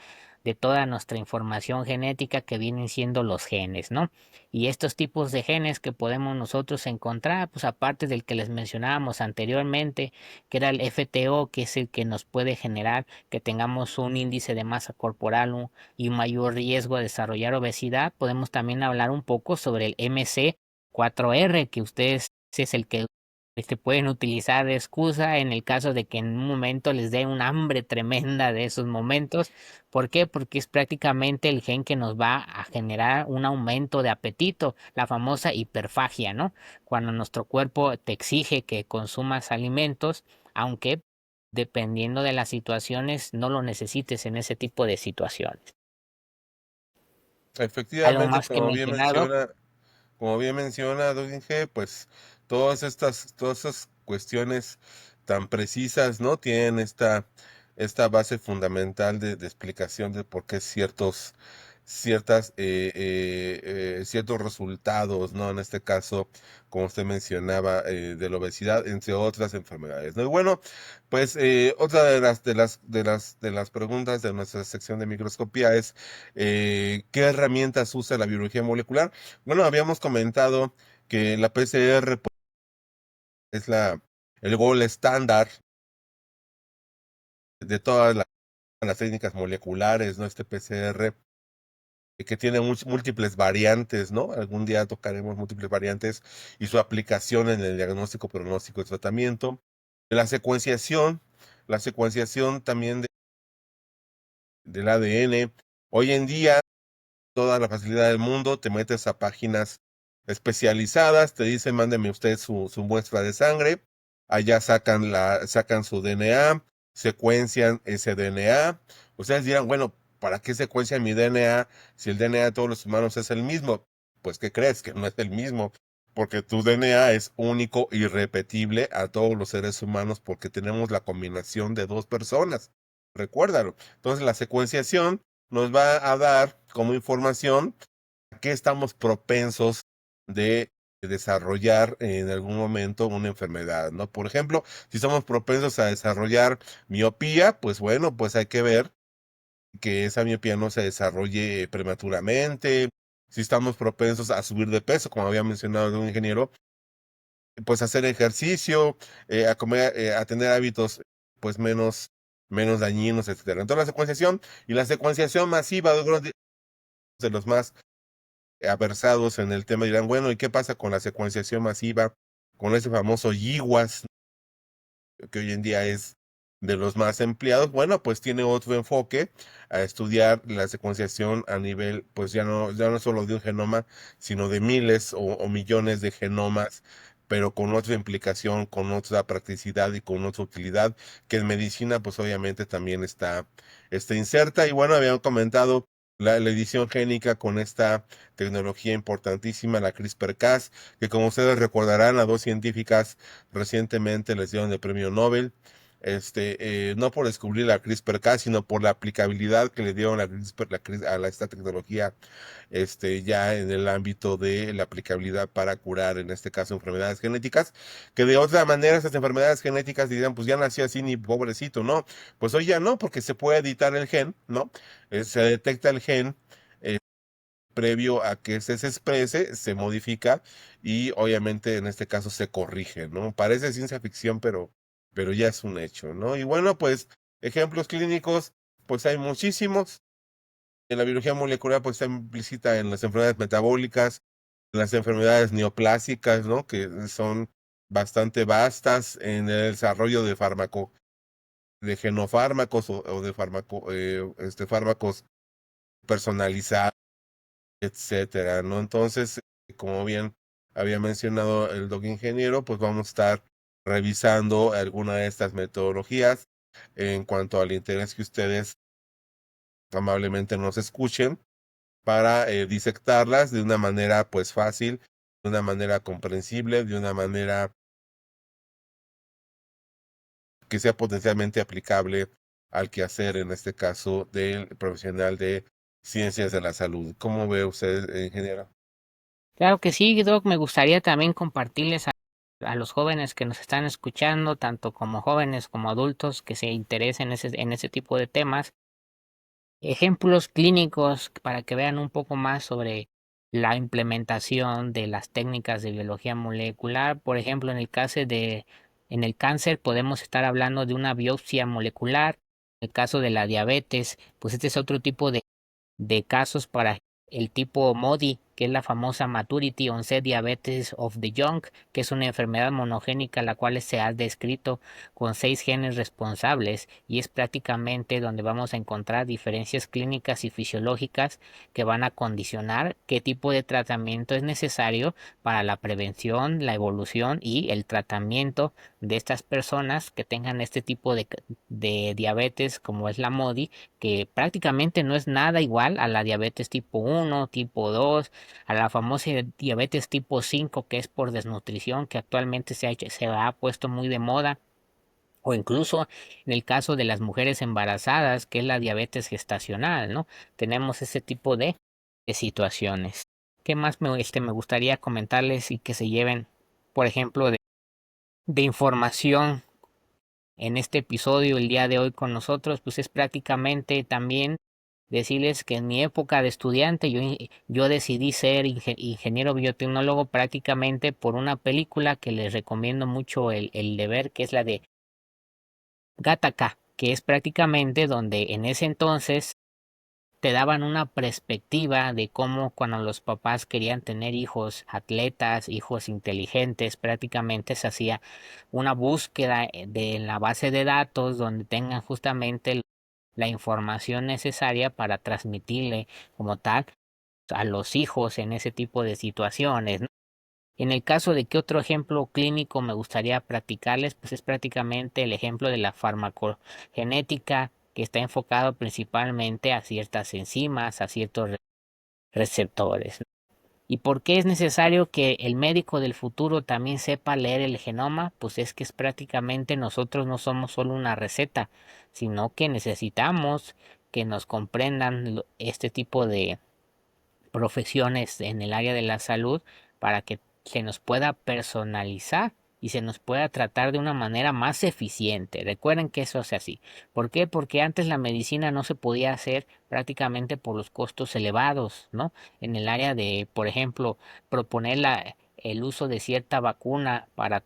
de toda nuestra información genética que vienen siendo los genes, ¿no? Y estos tipos de genes que podemos nosotros encontrar, pues aparte del que les mencionábamos anteriormente, que era el FTO, que es el que nos puede generar que tengamos un índice de masa corporal y un mayor riesgo de desarrollar obesidad, podemos también hablar un poco sobre el MC4R, que ustedes es el que pueden utilizar de excusa en el caso de que en un momento les dé un hambre tremenda de esos momentos. ¿Por qué? Porque es prácticamente el gen que nos va a generar un aumento de apetito, la famosa hiperfagia, ¿no? Cuando nuestro cuerpo te exige que consumas alimentos, aunque dependiendo de las situaciones no lo necesites en ese tipo de situaciones. ¿Algo Efectivamente, más que mencionar, Doc? como bien menciona Don Inge, pues todas estas cuestiones tan precisas, ¿no? Tienen esta base fundamental de explicación de por qué ciertos resultados, ¿no? En este caso, como usted mencionaba, de la obesidad, entre otras enfermedades, ¿no? Y bueno, pues otra de las preguntas de nuestra sección de microscopía es ¿qué herramientas usa la biología molecular? Bueno, habíamos comentado que la PCR pues, es el gol estándar de todas las técnicas moleculares, ¿no? Este PCR que tiene múltiples variantes, ¿no? Algún día tocaremos múltiples variantes y su aplicación en el diagnóstico, pronóstico y tratamiento. La secuenciación, la secuenciación también del ADN. Hoy en día, toda la facilidad del mundo, te metes a páginas especializadas, te dicen, mándeme usted su muestra de sangre, allá sacan su DNA, secuencian ese DNA. Ustedes dirán, bueno, ¿para qué secuencian mi DNA si el DNA de todos los humanos es el mismo? Pues, ¿qué crees? Que no es el mismo, porque tu DNA es único y repetible a todos los seres humanos porque tenemos la combinación de dos personas. Recuérdalo. Entonces, la secuenciación nos va a dar como información a qué estamos propensos de desarrollar en algún momento una enfermedad, ¿no? Por ejemplo, si somos propensos a desarrollar miopía, pues bueno, pues hay que ver que esa miopía no se desarrolle prematuramente. Si estamos propensos a subir de peso, como había mencionado de un ingeniero, pues hacer ejercicio, a comer, a tener hábitos pues menos dañinos, etcétera. Entonces la secuenciación masiva de los más aversados en el tema dirán, bueno, ¿y qué pasa con la secuenciación masiva, con ese famoso GWAS, que hoy en día es de los más empleados? Bueno, pues tiene otro enfoque a estudiar la secuenciación a nivel, pues ya no solo de un genoma, sino de miles o millones de genomas, pero con otra implicación, con otra practicidad y con otra utilidad, que en medicina, pues obviamente también está inserta. Y bueno, habían comentado la edición génica con esta tecnología importantísima, la CRISPR-Cas, que como ustedes recordarán, a dos científicas recientemente les dieron el premio Nobel, no por descubrir la CRISPR-Cas, sino por la aplicabilidad que le dieron esta tecnología, ya en el ámbito de la aplicabilidad para curar, en este caso, enfermedades genéticas, que de otra manera esas enfermedades genéticas dirían, pues ya nació así, ni pobrecito, ¿no? Pues hoy ya no, porque se puede editar el gen, ¿no? Se detecta el gen. eh, Previo a que se exprese, se modifica y obviamente en este caso se corrige, ¿no? Parece ciencia ficción, pero ya es un hecho, ¿no? Y bueno, pues ejemplos clínicos, pues hay muchísimos. En la biología molecular, pues está implícita en las enfermedades metabólicas, en las enfermedades neoplásicas, ¿no? Que son bastante vastas en el desarrollo de genofármacos o de fármacos personalizados, etcétera, ¿no? Entonces, como bien había mencionado el doc ingeniero, pues vamos a estar revisando alguna de estas metodologías en cuanto al interés que ustedes amablemente nos escuchen para disectarlas de una manera pues fácil, de una manera comprensible, de una manera que sea potencialmente aplicable al quehacer, en este caso, del profesional de ciencias de la salud. ¿Cómo ve usted, ingeniero? Claro que sí, Doc, me gustaría también compartirles a los jóvenes que nos están escuchando, tanto como jóvenes como adultos que se interesen en ese tipo de temas, ejemplos clínicos para que vean un poco más sobre la implementación de las técnicas de biología molecular. Por ejemplo, en el cáncer podemos estar hablando de una biopsia molecular. En el caso de la diabetes, pues este es otro tipo de casos para el tipo MODY, que es la famosa Maturity Onset Diabetes of the Young, que es una enfermedad monogénica la cual se ha descrito con 6 genes responsables y es prácticamente donde vamos a encontrar diferencias clínicas y fisiológicas que van a condicionar qué tipo de tratamiento es necesario para la prevención, la evolución y el tratamiento de estas personas que tengan este tipo de diabetes como es la MODY, que prácticamente no es nada igual a la diabetes tipo 1, tipo 2, a la famosa diabetes tipo 5 que es por desnutrición, que actualmente se ha puesto muy de moda, o incluso en el caso de las mujeres embarazadas, que es la diabetes gestacional, ¿no? Tenemos ese tipo de situaciones. ¿Qué más me gustaría comentarles y que se lleven, por ejemplo, de información en este episodio el día de hoy con nosotros? Pues es prácticamente también decirles que en mi época de estudiante yo decidí ser ingeniero biotecnólogo prácticamente por una película que les recomiendo mucho el de ver, que es la de Gattaca, que es prácticamente donde en ese entonces te daban una perspectiva de cómo cuando los papás querían tener hijos atletas, hijos inteligentes, prácticamente se hacía una búsqueda de la base de datos donde tengan justamente la información necesaria para transmitirle como tal a los hijos en ese tipo de situaciones, ¿no? En el caso de qué otro ejemplo clínico me gustaría practicarles, pues es prácticamente el ejemplo de la farmacogenética, que está enfocado principalmente a ciertas enzimas, a ciertos receptores. ¿Y por qué es necesario que el médico del futuro también sepa leer el genoma? Pues es que es prácticamente nosotros no somos solo una receta, sino que necesitamos que nos comprendan este tipo de profesiones en el área de la salud para que se nos pueda personalizar y se nos pueda tratar de una manera más eficiente. Recuerden que eso es así. ¿Por qué? Porque antes la medicina no se podía hacer prácticamente por los costos elevados, ¿no? En el área de, por ejemplo, proponer el uso de cierta vacuna para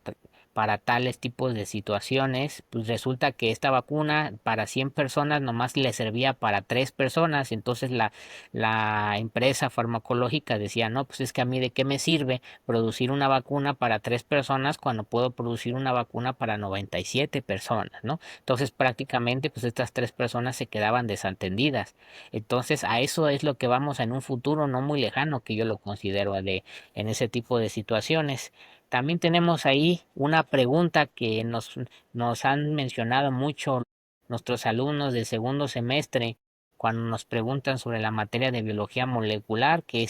tales tipos de situaciones, pues resulta que esta vacuna para 100 personas nomás le servía para 3 personas, entonces la empresa farmacológica decía, no, pues es que a mí de qué me sirve producir una vacuna para 3 personas cuando puedo producir una vacuna para 97 personas, ¿no? Entonces prácticamente pues estas 3 personas se quedaban desatendidas. Entonces a eso es lo que vamos en un futuro no muy lejano, que yo lo considero en ese tipo de situaciones. También tenemos ahí una pregunta que nos han mencionado mucho nuestros alumnos de segundo semestre cuando nos preguntan sobre la materia de biología molecular, que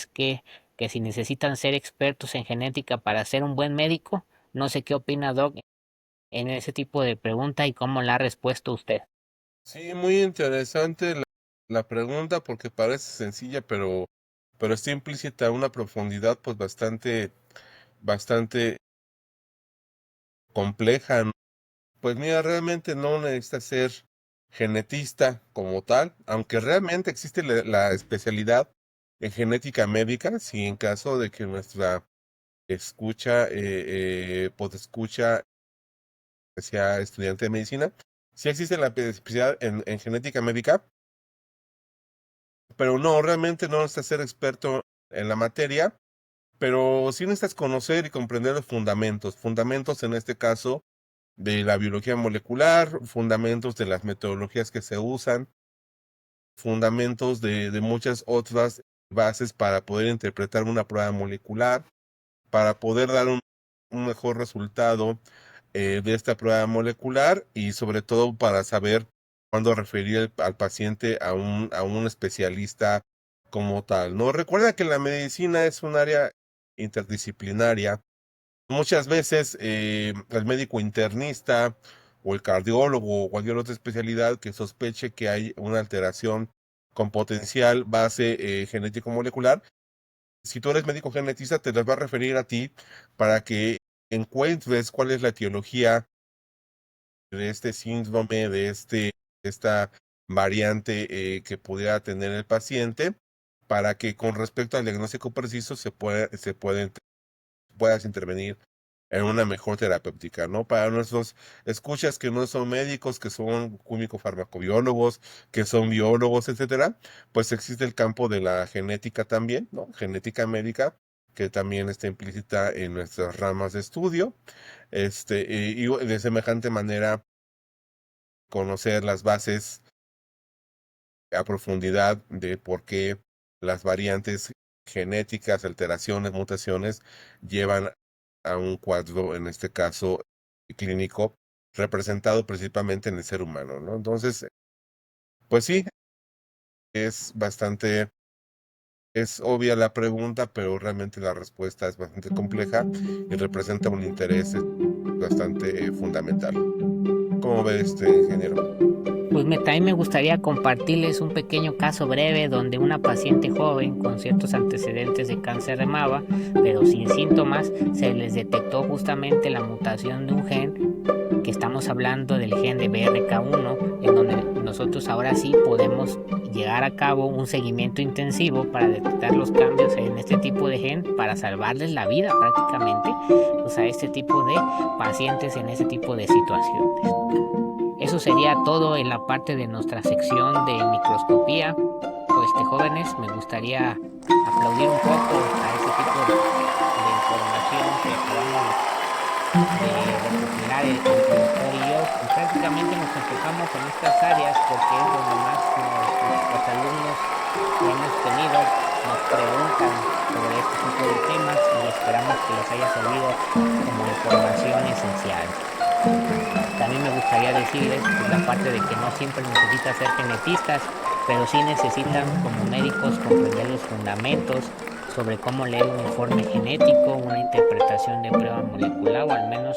si necesitan ser expertos en genética para ser un buen médico. No sé qué opina Doc en ese tipo de pregunta y cómo la ha respuesto usted. Sí, muy interesante la pregunta porque parece sencilla, pero está implícita una profundidad pues bastante compleja, ¿no? Pues mira, realmente no necesita ser genetista como tal, aunque realmente existe la especialidad en genética médica, si en caso de que nuestra escucha sea estudiante de medicina, sí existe la especialidad en genética médica, pero no, realmente no necesitas ser experto en la materia, pero sí necesitas conocer y comprender los fundamentos en este caso de la biología molecular, fundamentos de las metodologías que se usan, fundamentos de muchas otras bases para poder interpretar una prueba molecular, para poder dar un mejor resultado de esta prueba molecular y sobre todo para saber cuándo referir al paciente a un especialista como tal, ¿no? Recuerda que la medicina es un área interdisciplinaria. Muchas veces el médico internista o el cardiólogo o cualquier otra especialidad que sospeche que hay una alteración con potencial base genético molecular, si tú eres médico genetista, te las va a referir a ti para que encuentres cuál es la etiología de este síndrome, de esta variante que pudiera tener el paciente, para que con respecto al diagnóstico preciso puedas intervenir en una mejor terapéutica, ¿no? Para nuestros escuchas que no son médicos, que son químico-farmacobiólogos, que son biólogos, etcétera, pues existe el campo de la genética también, ¿no? Genética médica, que también está implícita en nuestras ramas de estudio, y de semejante manera conocer las bases a profundidad de por qué las variantes genéticas, alteraciones, mutaciones llevan a un cuadro, en este caso clínico, representado principalmente en el ser humano, ¿no? Entonces, pues sí, es bastante, es obvia la pregunta, pero realmente la respuesta es bastante compleja y representa un interés bastante fundamental. ¿Cómo ve este ingeniero? Pues también me gustaría compartirles un pequeño caso breve donde una paciente joven con ciertos antecedentes de cáncer de mama, pero sin síntomas, se les detectó justamente la mutación de un gen, que estamos hablando del gen de BRCA1, en donde nosotros ahora sí podemos llegar a cabo un seguimiento intensivo para detectar los cambios en este tipo de gen para salvarles la vida prácticamente, pues, a este tipo de pacientes en ese tipo de situaciones. Eso sería todo en la parte de nuestra sección de microscopía. Pues, jóvenes, me gustaría aplaudir un poco a ese tipo de información que acabamos de recopilar el doctor y yo. Y prácticamente nos enfocamos en estas áreas porque es donde más los alumnos que hemos tenido nos preguntan sobre este tipo de temas y esperamos que les haya servido como información esencial. También me gustaría decirles, pues, la parte de que no siempre necesitan ser genetistas, pero sí necesitan como médicos comprender los fundamentos sobre cómo leer un informe genético, una interpretación de prueba molecular, o al menos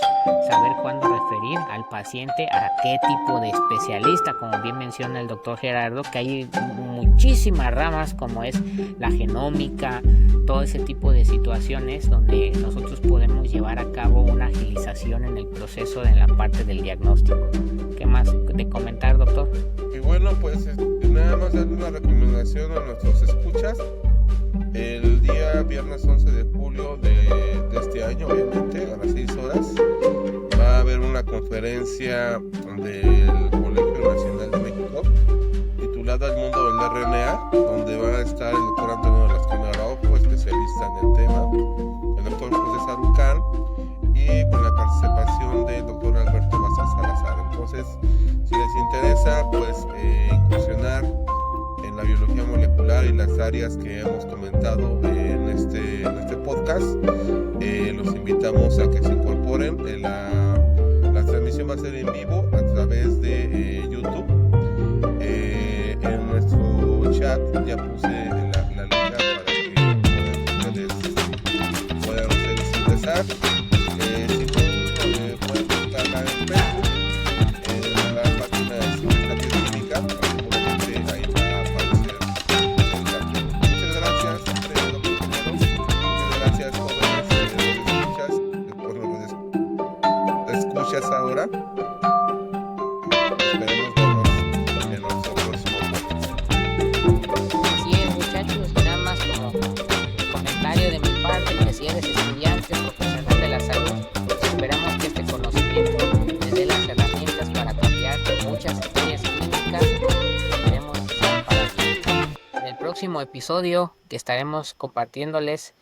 saber cuándo referir al paciente a qué tipo de especialista, como bien menciona el doctor Gerardo, que hay muchísimas ramas como es la genómica, todo ese tipo de situaciones donde nosotros podemos llevar a cabo una agilización en el proceso de la parte del diagnóstico. ¿Qué más de comentar, doctor? Y bueno, pues nada más darle una recomendación a nuestros escuchas. El día viernes 11 de julio de este año, obviamente, a las 6 horas, va a haber una conferencia del Colegio Nacional de México titulada El mundo del RNA, donde va a estar el doctor Antonio Lascano Araujo, especialista en el tema, el doctor José Sarucán, y con la participación del doctor Alberto Vázquez Salazar. Entonces, si les interesa, pues incursionar en la biología molecular y las áreas que hemos comentado en este podcast, los invitamos a que se incorporen. La transmisión va a ser en vivo a través de YouTube. En nuestro chat ya puse la liga para que ustedes puedan ingresar. Si no, pueden buscarla en Facebook, en la página de Ciencia Bioquímica, seguramente ahí va a aparecer el cartel. Muchas gracias, muchas gracias, jóvenes, escuchas ahora. Esperemos vernos en nuestro próximo podcast. Así es, muchachos, nada más como comentario de mi parte, que si eres estudiante profesional de la salud, pues esperamos que este conocimiento les dé las herramientas para cambiar muchas áreas clínicas que queremos usar para bien. En el próximo episodio que estaremos compartiéndoles,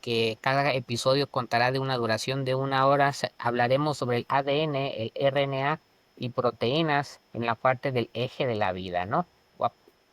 que cada episodio contará de una duración de 1 hora, hablaremos sobre el ADN, el RNA y proteínas en la parte del eje de la vida, ¿no?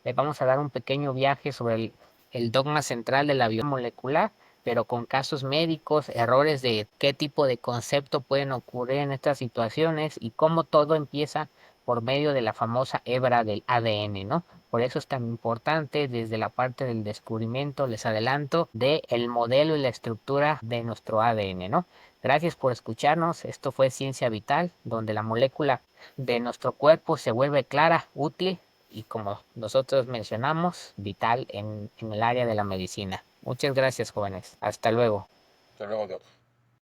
Les vamos a dar un pequeño viaje sobre el dogma central de la biología molecular, pero con casos médicos, errores de qué tipo de concepto pueden ocurrir en estas situaciones y cómo todo empieza por medio de la famosa hebra del ADN, ¿no? Por eso es tan importante desde la parte del descubrimiento, les adelanto, del modelo y la estructura de nuestro ADN, ¿no? Gracias por escucharnos. Esto fue Ciencia Vital, donde la molécula de nuestro cuerpo se vuelve clara, útil y, como nosotros mencionamos, vital en el área de la medicina. Muchas gracias, jóvenes. Hasta luego. Hasta luego, doctor.